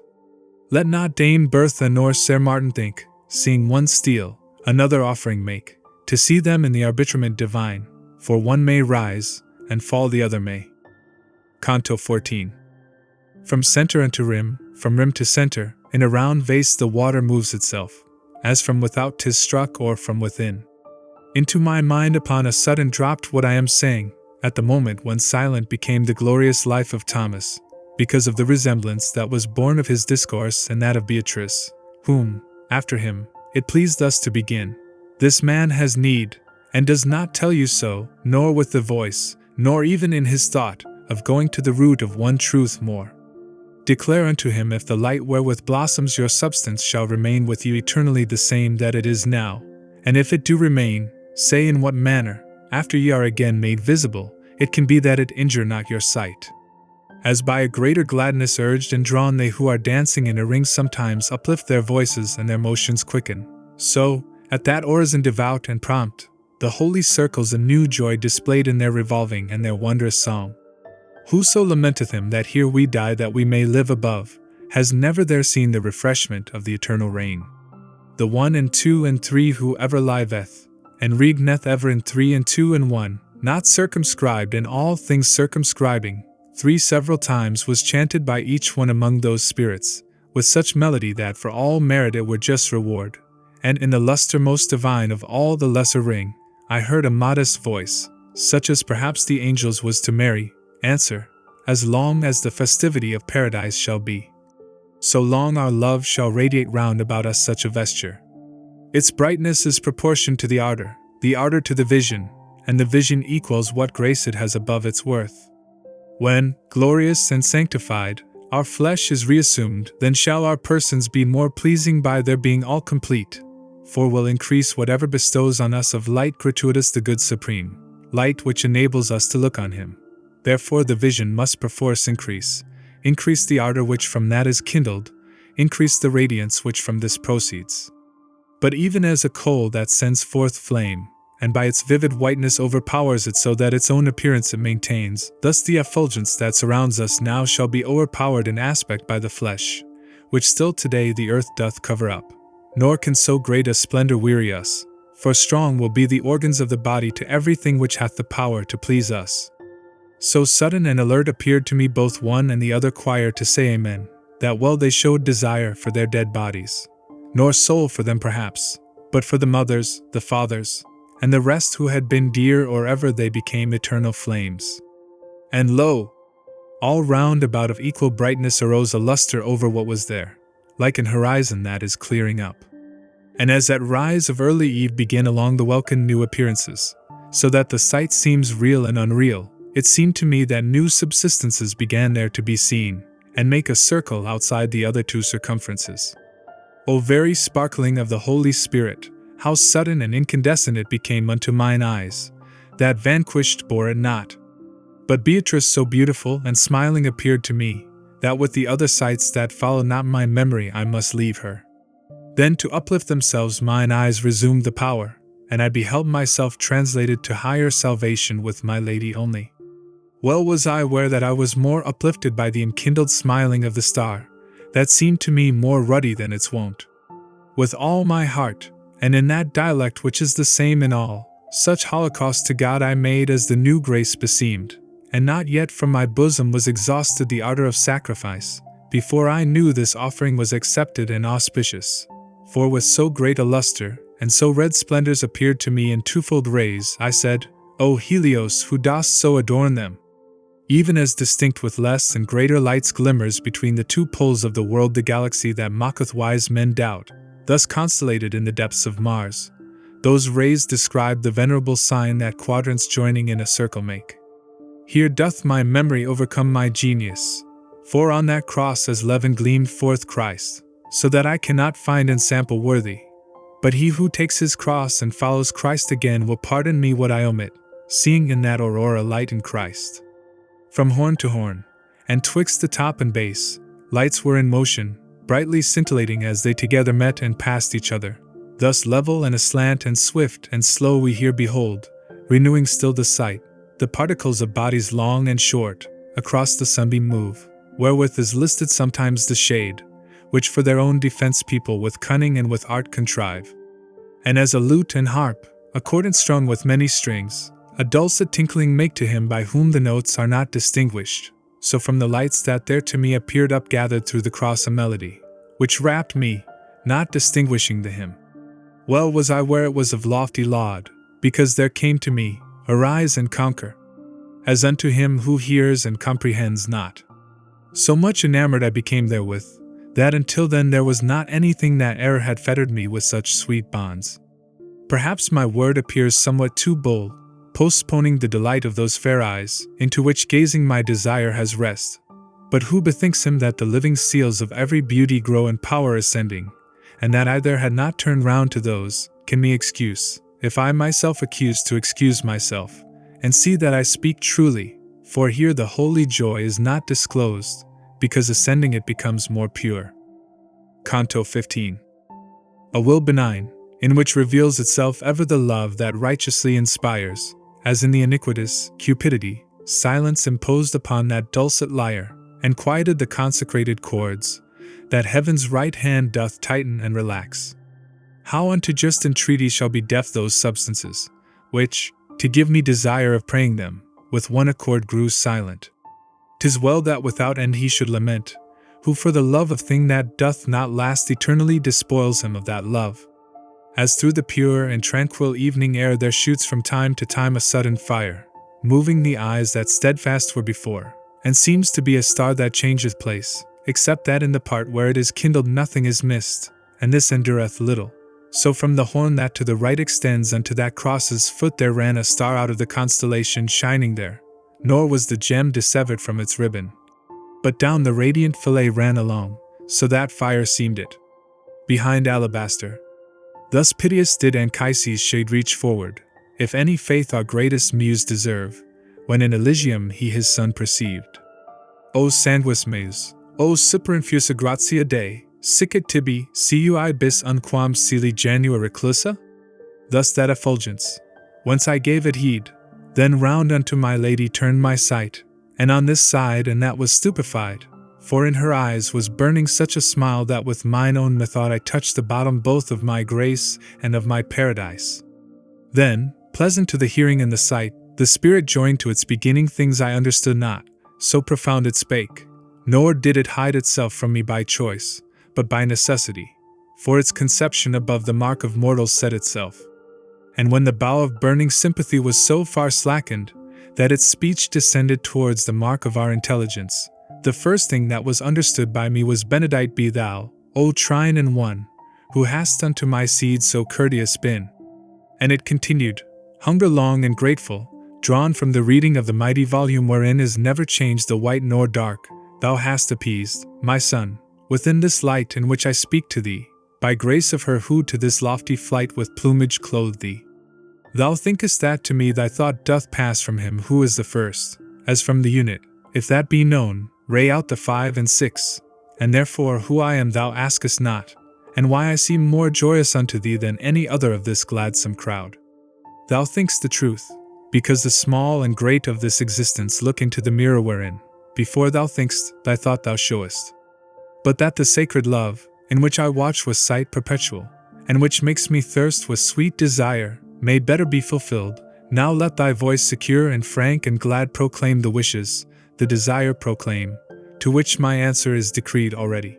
Let not Dame Bertha nor Sir Martin think, seeing one steal, another offering make, to see them in the arbitrament divine, for one may rise, and fall the other may. Canto 14. From center unto rim, from rim to center, in a round vase the water moves itself, as from without 'tis struck or from within. Into my mind upon a sudden dropped what I am saying, at the moment when silent became the glorious life of Thomas, because of the resemblance that was born of his discourse and that of Beatrice, whom, after him, it pleased us to begin. This man has need, and does not tell you so, nor with the voice, nor even in his thought, of going to the root of one truth more. Declare unto him if the light wherewith blossoms your substance shall remain with you eternally the same that it is now, and if it do remain, say in what manner, after ye are again made visible, it can be that it injure not your sight. As by a greater gladness urged and drawn they who are dancing in a ring sometimes uplift their voices and their motions quicken, so, at that orison devout and prompt, the holy circles a new joy displayed in their revolving and their wondrous song. Whoso lamenteth him that here we die that we may live above, has never there seen the refreshment of the eternal reign. The 1 and 2 and 3 who ever liveth, and regneth ever in 3 and 2 and 1, not circumscribed in all things circumscribing, 3 several times was chanted by each one among those spirits, with such melody that for all merit it were just reward, and in the lustre most divine of all the lesser ring, I heard a modest voice, such as perhaps the angels was to Mary, answer, as long as the festivity of paradise shall be, so long our love shall radiate round about us such a vesture. Its brightness is proportioned to the ardor to the vision, and the vision equals what grace it has above its worth. When, glorious and sanctified, our flesh is reassumed, then shall our persons be more pleasing by their being all complete, for will increase whatever bestows on us of light gratuitous the good supreme, light which enables us to look on him. Therefore the vision must perforce increase the ardor which from that is kindled, increase the radiance which from this proceeds. But even as a coal that sends forth flame, and by its vivid whiteness overpowers it so that its own appearance it maintains, thus the effulgence that surrounds us now shall be overpowered in aspect by the flesh, which still today the earth doth cover up. Nor can so great a splendor weary us, for strong will be the organs of the body to everything which hath the power to please us. So sudden and alert appeared to me both one and the other choir to say amen, that well they showed desire for their dead bodies, nor soul for them perhaps, but for the mothers, the fathers, and the rest who had been dear or ever they became eternal flames. And lo! All round about of equal brightness arose a lustre over what was there, like an horizon that is clearing up. And as at rise of early eve begin along the welkin new appearances, so that the sight seems real and unreal, it seemed to me that new subsistences began there to be seen, and make a circle outside the other 2 circumferences. O very sparkling of the Holy Spirit, how sudden and incandescent it became unto mine eyes, that vanquished bore it not. But Beatrice so beautiful and smiling appeared to me, that with the other sights that follow not my memory I must leave her. Then to uplift themselves mine eyes resumed the power, and I beheld myself translated to higher salvation with my lady only. Well was I aware that I was more uplifted by the enkindled smiling of the star, that seemed to me more ruddy than its wont. With all my heart, and in that dialect which is the same in all, such holocaust to God I made as the new grace beseemed, and not yet from my bosom was exhausted the ardor of sacrifice, before I knew this offering was accepted and auspicious. For with so great a lustre, and so red splendors appeared to me in 2-fold rays, I said, O Helios, who dost so adorn them! Even as distinct with less and greater lights glimmers between the 2 poles of the world the galaxy that mocketh wise men doubt, thus constellated in the depths of Mars, those rays describe the venerable sign that quadrants joining in a circle make. Here doth my memory overcome my genius, for on that cross as leaven gleamed forth Christ, so that I cannot find ensample worthy. But he who takes his cross and follows Christ again will pardon me what I omit, seeing in that aurora light in Christ. From horn to horn, and twixt the top and base, lights were in motion, brightly scintillating as they together met and passed each other. Thus level and aslant and swift and slow we here behold, renewing still the sight, the particles of bodies long and short, across the sunbeam move, wherewith is listed sometimes the shade, which for their own defense people with cunning and with art contrive. And as a lute and harp, accordant strung with many strings, a dulcet tinkling make to him by whom the notes are not distinguished, so from the lights that there to me appeared upgathered through the cross a melody, which wrapped me, not distinguishing the hymn. Well was I where it was of lofty laud, because there came to me, arise and conquer, as unto him who hears and comprehends not. So much enamored I became therewith, that until then there was not anything that e'er had fettered me with such sweet bonds. Perhaps my word appears somewhat too bold, postponing the delight of those fair eyes, into which gazing my desire has rest. But who bethinks him that the living seals of every beauty grow in power ascending, and that I there had not turned round to those, can me excuse, if I myself accuse to excuse myself, and see that I speak truly, for here the holy joy is not disclosed, because ascending it becomes more pure. Canto 15. A will benign, in which reveals itself ever the love that righteously inspires, as in the iniquitous cupidity, silence imposed upon that dulcet lyre, and quieted the consecrated chords, that heaven's right hand doth tighten and relax. How unto just entreaty shall be deaf those substances, which, to give me desire of praying them, with one accord grew silent. 'Tis well that without end he should lament, who for the love of thing that doth not last eternally despoils him of that love. As through the pure and tranquil evening air there shoots from time to time a sudden fire, moving the eyes that steadfast were before, and seems to be a star that changeth place, except that in the part where it is kindled nothing is missed, and this endureth little. So from the horn that to the right extends unto that cross's foot there ran a star out of the constellation shining there, nor was the gem dissevered from its ribbon, but down the radiant fillet ran along, so that fire seemed it. Behind alabaster. Thus piteous did Anchises' shade reach forward, if any faith our greatest muse deserve, when in Elysium he his son perceived. O sanguis meus, O superinfusa gratia Dei, sicit tibi cui bis unquam celi janua reclusa? Thus that effulgence, whence I gave it heed, then round unto my lady turned my sight, and on this side and that was stupefied, for in her eyes was burning such a smile that with mine own methought I touched the bottom both of my grace and of my paradise. Then, pleasant to the hearing and the sight, the spirit joined to its beginning things I understood not, so profound it spake, nor did it hide itself from me by choice, but by necessity, for its conception above the mark of mortals set itself. And when the bow of burning sympathy was so far slackened, that its speech descended towards the mark of our intelligence, the first thing that was understood by me was Benedict be thou, O Trine and One, who hast unto my seed so courteous been. And it continued, hunger long and grateful, drawn from the reading of the mighty volume wherein is never changed the white nor dark, thou hast appeased, my son, within this light in which I speak to thee, by grace of her who to this lofty flight with plumage clothed thee. Thou thinkest that to me thy thought doth pass from him who is the first, as from the unit, if that be known, ray out the 5 and 6, and therefore who I am thou askest not, and why I seem more joyous unto thee than any other of this gladsome crowd. Thou think'st the truth, because the small and great of this existence look into the mirror wherein, before thou think'st, thy thought thou showest. But that the sacred love, in which I watch with sight perpetual, and which makes me thirst with sweet desire, may better be fulfilled, now let thy voice secure and frank and glad proclaim the wishes, the desire proclaim, to which my answer is decreed already.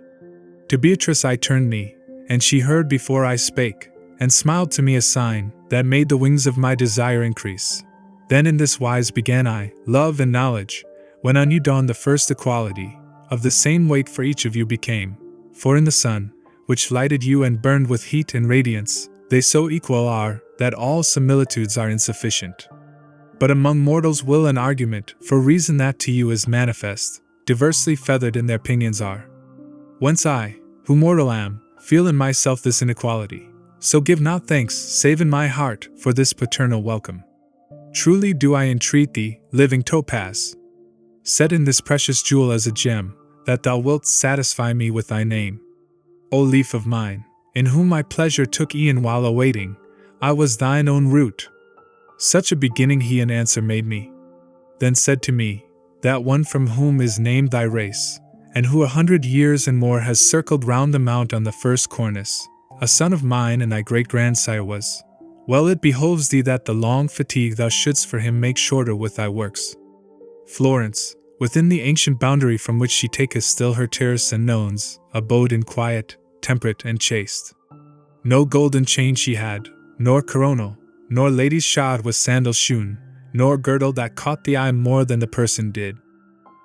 To Beatrice I turned me, and she heard before I spake, and smiled to me a sign, that made the wings of my desire increase. Then in this wise began I, love and knowledge, when on you dawned the first equality, of the same weight for each of you became, for in the sun, which lighted you and burned with heat and radiance, they so equal are, that all similitudes are insufficient. But among mortals will and argument, for reason that to you is manifest, diversely feathered in their pinions are. Whence I, who mortal am, feel in myself this inequality, so give not thanks, save in my heart, for this paternal welcome. Truly do I entreat thee, living topaz, set in this precious jewel as a gem, that thou wilt satisfy me with thy name. O leaf of mine, in whom my pleasure took e'en while awaiting, I was thine own root. Such a beginning he in answer made me. Then said to me, that one from whom is named thy race, and who 100 years and more has circled round the mount on the first cornice, a son of mine and thy great-grandsire was. Well, it behoves thee that the long fatigue thou shouldst for him make shorter with thy works. Florence, within the ancient boundary from which she taketh still her terrace and nones, abode in quiet, temperate and chaste. No golden chain she had, nor coronal, nor ladies shod with sandals shoon, nor girdle that caught the eye more than the person did.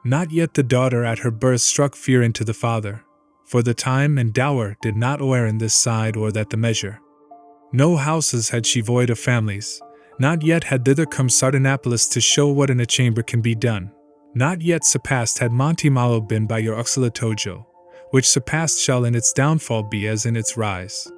Not yet the daughter at her birth struck fear into the father, for the time and dower did not oer in this side or that the measure. No houses had she void of families, not yet had thither come Sardanapalus to show what in a chamber can be done, not yet surpassed had Monte Malo been by your Uxalatojo, which surpassed shall in its downfall be as in its rise.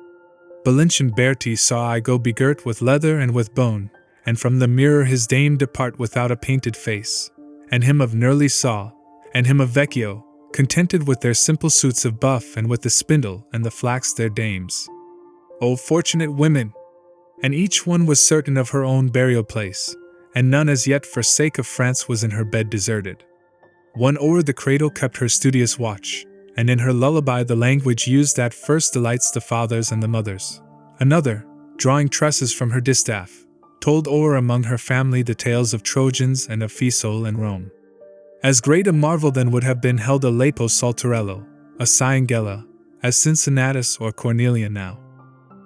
Belinchen Berti saw I go begirt with leather and with bone, and from the mirror his dame depart without a painted face, and him of Nerli saw, and him of Vecchio, contented with their simple suits of buff and with the spindle and the flax their dames. O fortunate women! And each one was certain of her own burial place, and none as yet for sake of France was in her bed deserted. One o'er the cradle kept her studious watch, and in her lullaby the language used that first delights the fathers and the mothers. Another, drawing tresses from her distaff, told o'er among her family the tales of Trojans and of Fiesole and Rome. As great a marvel then would have been held a Lapo Saltarello, a Cyngella, as Cincinnatus or Cornelia now.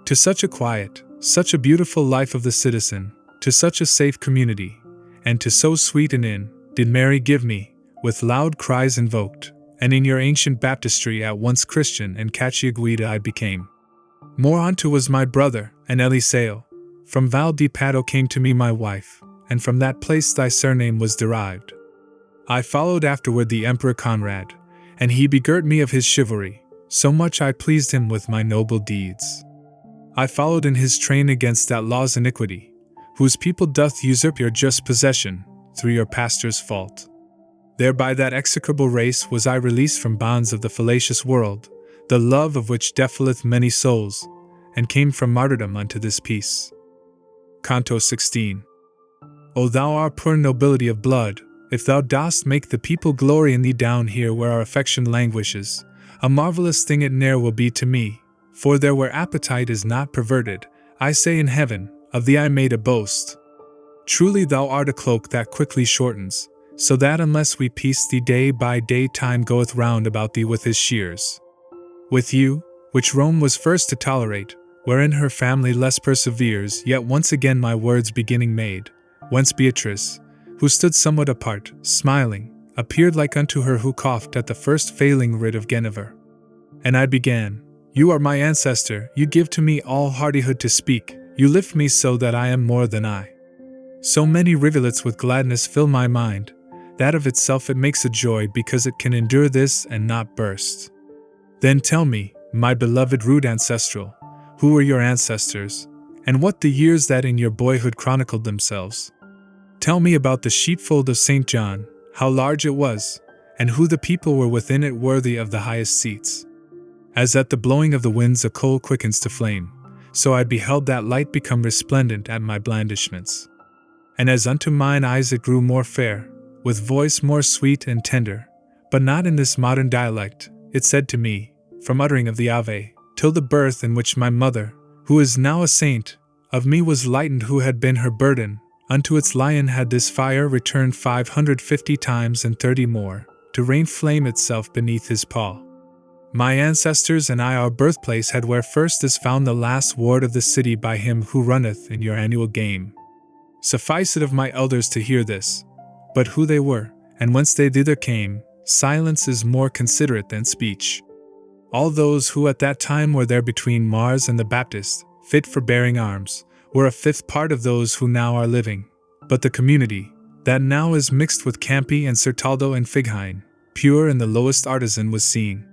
To such a quiet, such a beautiful life of the citizen, to such a safe community, and to so sweet an inn, did Mary give me, with loud cries invoked, and in your ancient baptistry at once Christian and Cacciaguida I became. More unto was my brother, and Eliseo. From Val di Paddo came to me my wife, and from that place thy surname was derived. I followed afterward the Emperor Conrad, and he begirt me of his chivalry, so much I pleased him with my noble deeds. I followed in his train against that law's iniquity, whose people doth usurp your just possession, through your pastor's fault. Thereby that execrable race was I released from bonds of the fallacious world, the love of which defileth many souls, and came from martyrdom unto this peace. Canto 16. O thou our poor nobility of blood, if thou dost make the people glory in thee down here where our affection languishes, a marvellous thing it ne'er will be to me, for there where appetite is not perverted, I say in heaven, of thee I made a boast. Truly thou art a cloak that quickly shortens, so that unless we piece thee day by day time goeth round about thee with his shears. With you, which Rome was first to tolerate, wherein her family less perseveres, yet once again my words beginning made, whence Beatrice, who stood somewhat apart, smiling, appeared like unto her who coughed at the first failing writ of Guinevere. And I began, you are my ancestor, you give to me all hardihood to speak, you lift me so that I am more than I. So many rivulets with gladness fill my mind, that of itself it makes a joy because it can endure this and not burst. Then tell me, my beloved root ancestral, who were your ancestors, and what the years that in your boyhood chronicled themselves. Tell me about the sheepfold of St. John, how large it was, and who the people were within it worthy of the highest seats. As at the blowing of the winds a coal quickens to flame, so I beheld that light become resplendent at my blandishments. And as unto mine eyes it grew more fair, with voice more sweet and tender, but not in this modern dialect, it said to me, from uttering of the Ave, till the birth in which my mother, who is now a saint, of me was lightened who had been her burden, unto its lion had this fire returned 550 times and 30 more, to rain flame itself beneath his paw. My ancestors and I our birthplace had where first is found the last ward of the city by him who runneth in your annual game. Suffice it of my elders to hear this, but who they were, and whence they thither came, silence is more considerate than speech. All those who at that time were there between Mars and the Baptist, fit for bearing arms, were a fifth part of those who now are living, but the community, that now is mixed with Campi and Certaldo and Figheim, pure and the lowest artisan was seen.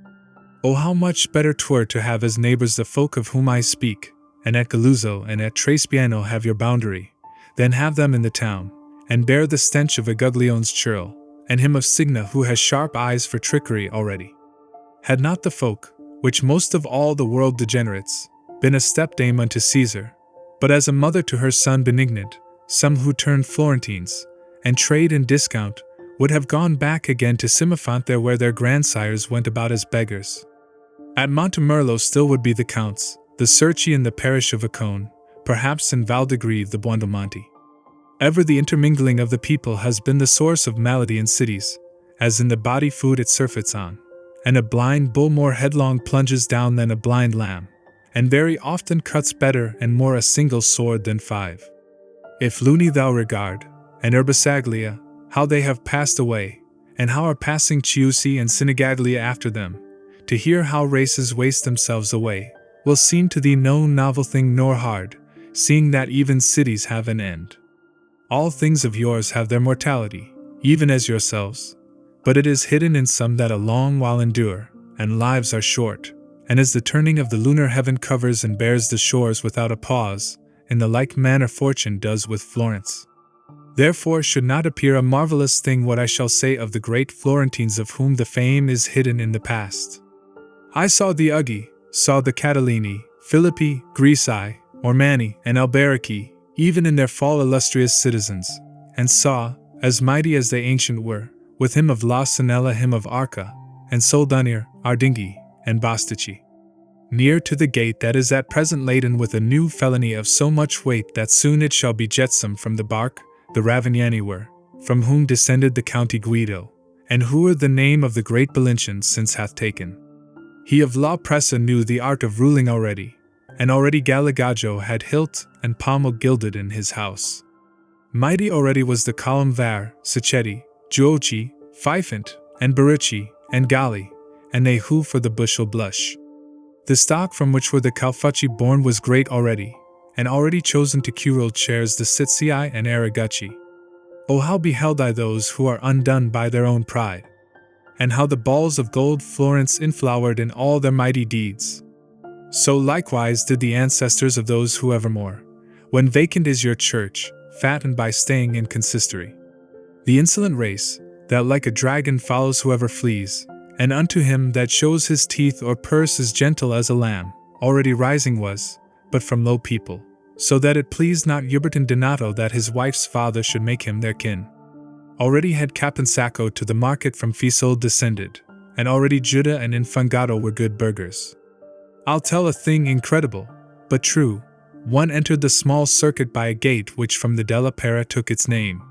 Oh, how much better 'twere to have as neighbors the folk of whom I speak, and at Galuzzo and at Trespiano have your boundary, than have them in the town, and bear the stench of Aguglione's churl, and him of Signa who has sharp eyes for trickery already. Had not the folk, which most of all the world degenerates, been a stepdame unto Caesar, but as a mother to her son benignant, some who turned Florentines, and trade and discount, would have gone back again to Simifant there where their grandsires went about as beggars. At Montemerlo still would be the counts, the Cerci in the parish of Acone, perhaps in Valdegrive the Buondelmonti. Ever the intermingling of the people has been the source of malady in cities, as in the body food it surfeits on, and a blind bull more headlong plunges down than a blind lamb, and very often cuts better and more a single sword than 5. If Luni thou regard, and Urbisaglia, how they have passed away, and how are passing Chiusi and Sinigaglia after them, to hear how races waste themselves away, will seem to thee no novel thing nor hard, seeing that even cities have an end. All things of yours have their mortality, even as yourselves, but it is hidden in some that a long while endure, and lives are short, and as the turning of the lunar heaven covers and bears the shores without a pause, in the like manner fortune does with Florence. Therefore should not appear a marvelous thing what I shall say of the great Florentines of whom the fame is hidden in the past. I saw the Uggi, saw the Catalini, Philippi, Grisi, Ormani, and Alberici, even in their fall illustrious citizens, and saw, as mighty as they ancient were, with him of La Sanella him of Arca, and Soldunir, Ardinghi, and Bastici. Near to the gate that is at present laden with a new felony of so much weight that soon it shall be jetsam from the bark, the Ravignani were, from whom descended the County Guido, and who are the name of the great Belintian since hath taken. He of La Pressa knew the art of ruling already, and already Galligajo had hilt and pommel gilded in his house. Mighty already was the column Var, Sacchetti, Giuochi, Fifant, and Baricci, and Galli, and they who for the bushel blush. The stock from which were the Calfucci born was great already, and already chosen to curule chairs the Sitzii and Aragucci. O how beheld I those who are undone by their own pride, and how the balls of gold Florence inflowered in all their mighty deeds. So likewise did the ancestors of those who evermore, when vacant is your church, fatten by staying in consistory. The insolent race, that like a dragon follows whoever flees, and unto him that shows his teeth or purse is gentle as a lamb, already rising was, but from low people, so that it pleased not Ubertin Donato that his wife's father should make him their kin. Already had Capinsacco to the market from Fiesole descended, and already Juda and Infangato were good burghers. I'll tell a thing incredible, but true. One entered the small circuit by a gate which from the Della Pera took its name.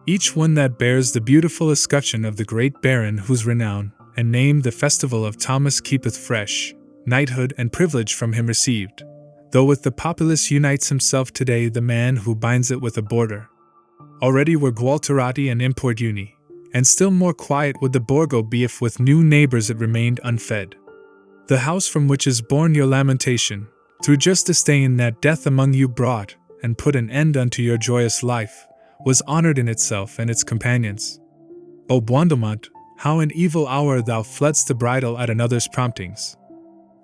Each one that bears the beautiful escutcheon of the great baron whose renown and name the festival of Thomas keepeth fresh, knighthood and privilege from him received, though with the populace unites himself today the man who binds it with a border. Already were Gualterati and Importuni, and still more quiet would the Borgo be if with new neighbors it remained unfed. The house from which is born your lamentation, through just disdain that death among you brought, and put an end unto your joyous life, was honored in itself and its companions. O Buondomont, how in evil hour thou fledst the bridle at another's promptings.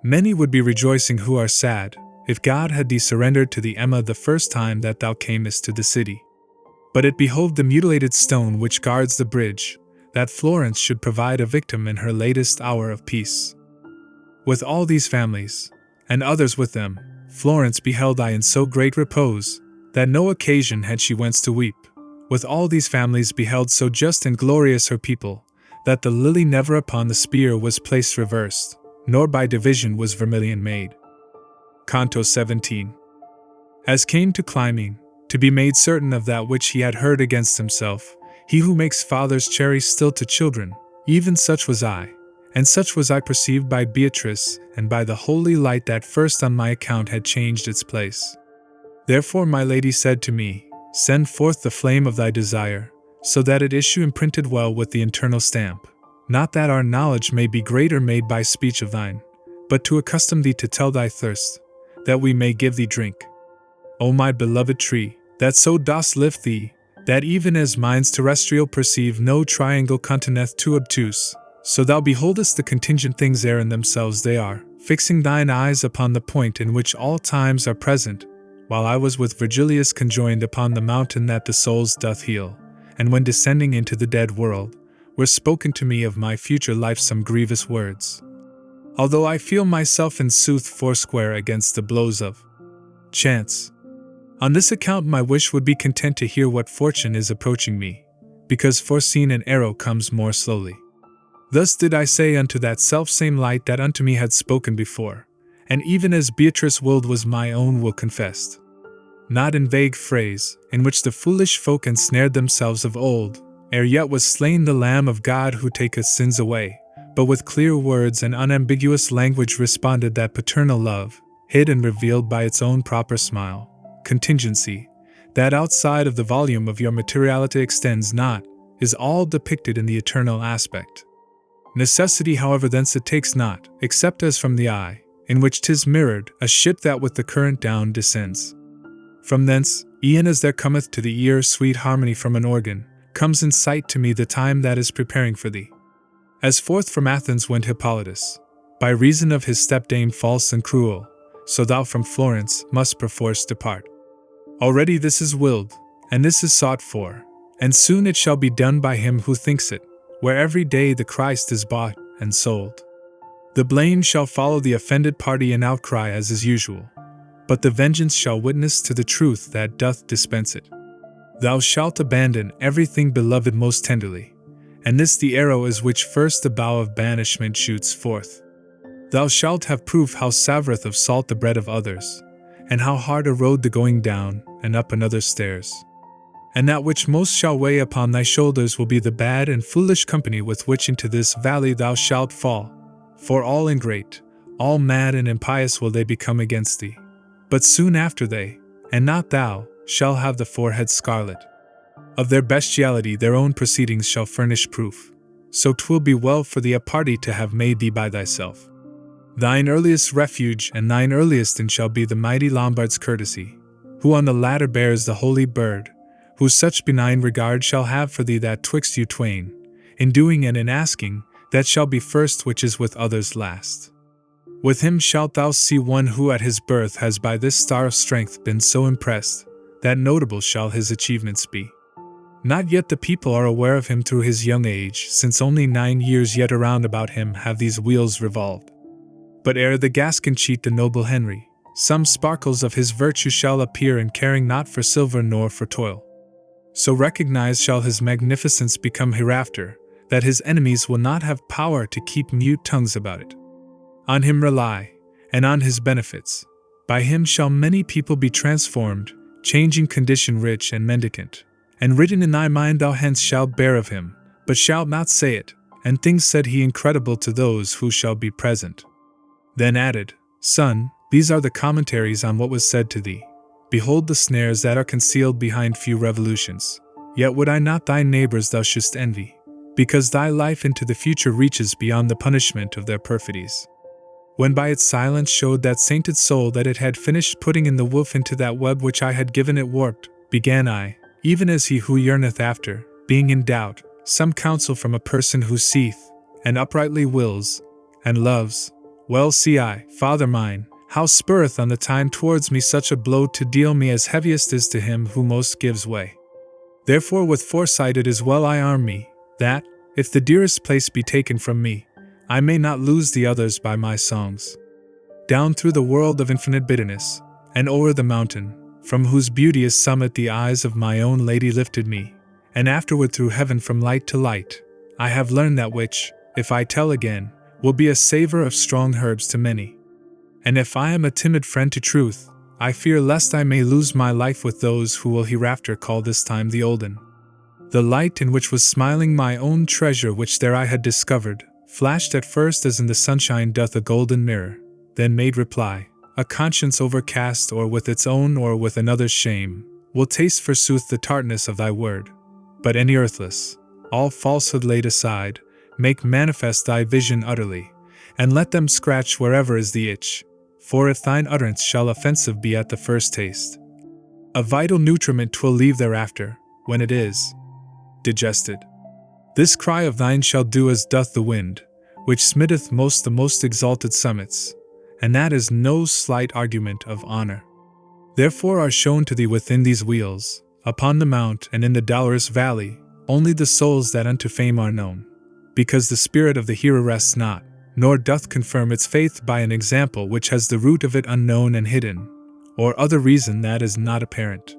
Many would be rejoicing who are sad, if God had thee surrendered to the Emma the first time that thou camest to the city. But it behoved the mutilated stone which guards the bridge, that Florence should provide a victim in her latest hour of peace. With all these families, and others with them, Florence beheld I in so great repose, that no occasion had she whence to weep. With all these families beheld so just and glorious her people, that the lily never upon the spear was placed reversed, nor by division was vermilion made. Canto 17. As came to climbing, to be made certain of that which he had heard against himself, he who makes fathers cherish still to children, even such was I, and such was I perceived by Beatrice, and by the holy light that first on my account had changed its place. Therefore my lady said to me, Send forth the flame of thy desire, so that it issue imprinted well with the internal stamp, not that our knowledge may be greater made by speech of thine, but to accustom thee to tell thy thirst, that we may give thee drink. O my beloved tree, that so dost lift thee, that even as minds terrestrial perceive no triangle conteneth too obtuse, so thou beholdest the contingent things ere in themselves they are, fixing thine eyes upon the point in which all times are present, while I was with Virgilius conjoined upon the mountain that the souls doth heal, and when descending into the dead world, were spoken to me of my future life some grievous words. Although I feel myself in sooth foursquare against the blows of chance. On this account my wish would be content to hear what fortune is approaching me, because foreseen an arrow comes more slowly. Thus did I say unto that selfsame light that unto me had spoken before, and even as Beatrice willed was my own will confessed. Not in vague phrase, in which the foolish folk ensnared themselves of old, ere yet was slain the Lamb of God who taketh sins away, but with clear words and unambiguous language responded that paternal love, hid and revealed by its own proper smile, contingency, that outside of the volume of your materiality extends not, is all depicted in the eternal aspect. Necessity, however, thence it takes not, except as from the eye, in which 'tis mirrored, a ship that with the current down descends. From thence, e'en as there cometh to the ear sweet harmony from an organ, comes in sight to me the time that is preparing for thee. As forth from Athens went Hippolytus, by reason of his stepdame false and cruel, so thou from Florence must perforce depart. Already this is willed, and this is sought for, and soon it shall be done by him who thinks it, where every day the Christ is bought and sold. The blame shall follow the offended party in outcry as is usual, but the vengeance shall witness to the truth that doth dispense it. Thou shalt abandon everything beloved most tenderly, and this the arrow is which first the bow of banishment shoots forth. Thou shalt have proof how savoreth of salt the bread of others, and how hard a road the going down and up another stairs. And that which most shall weigh upon thy shoulders will be the bad and foolish company with which into this valley thou shalt fall, for all ingrate, all mad and impious will they become against thee. But soon after they, and not thou, shall have the forehead scarlet. Of their bestiality their own proceedings shall furnish proof, so 'twill be well for thee a party to have made thee by thyself. Thine earliest refuge and thine earliest end shall be the mighty Lombard's courtesy, who on the ladder bears the holy bird, who such benign regard shall have for thee that twixt you twain, in doing and in asking, that shall be first which is with others last. With him shalt thou see one who at his birth has by this star of strength been so impressed, that notable shall his achievements be. Not yet the people are aware of him through his young age, since only 9 years yet around about him have these wheels revolved. But ere the Gascon cheat the noble Henry, some sparkles of his virtue shall appear in caring not for silver nor for toil. So recognized shall his magnificence become hereafter, that his enemies will not have power to keep mute tongues about it. On him rely, and on his benefits. By him shall many people be transformed, changing condition rich and mendicant. And written in thy mind thou hence shalt bear of him, but shalt not say it, and things said he incredible to those who shall be present. Then added, Son, these are the commentaries on what was said to thee. Behold the snares that are concealed behind few revolutions. Yet would I not thy neighbors thou shouldst envy, because thy life into the future reaches beyond the punishment of their perfidies. When by its silence showed that sainted soul that it had finished putting in the woof into that web which I had given it warped, began I, even as he who yearneth after, being in doubt, some counsel from a person who seeth, and uprightly wills, and loves. Well see I, Father mine, how spurreth on the time towards me such a blow to deal me as heaviest is to him who most gives way. Therefore with foresight it is well I arm me, that, if the dearest place be taken from me, I may not lose the others by my songs. Down through the world of infinite bitterness, and o'er the mountain, from whose beauteous summit the eyes of my own lady lifted me, and afterward through heaven from light to light, I have learned that which, if I tell again, will be a savor of strong herbs to many. And if I am a timid friend to truth, I fear lest I may lose my life with those who will hereafter call this time the olden. The light in which was smiling my own treasure which there I had discovered, flashed at first as in the sunshine doth a golden mirror, then made reply, a conscience overcast or with its own or with another's shame, will taste forsooth the tartness of thy word. But any earthless, all falsehood laid aside, make manifest thy vision utterly, and let them scratch wherever is the itch. For if thine utterance shall offensive be at the first taste, a vital nutriment 'twill leave thereafter, when it is digested. This cry of thine shall do as doth the wind, which smitteth most the most exalted summits, and that is no slight argument of honor. Therefore are shown to thee within these wheels, upon the mount and in the dolorous valley, only the souls that unto fame are known, because the spirit of the hearer rests not, nor doth confirm its faith by an example which has the root of it unknown and hidden, or other reason that is not apparent.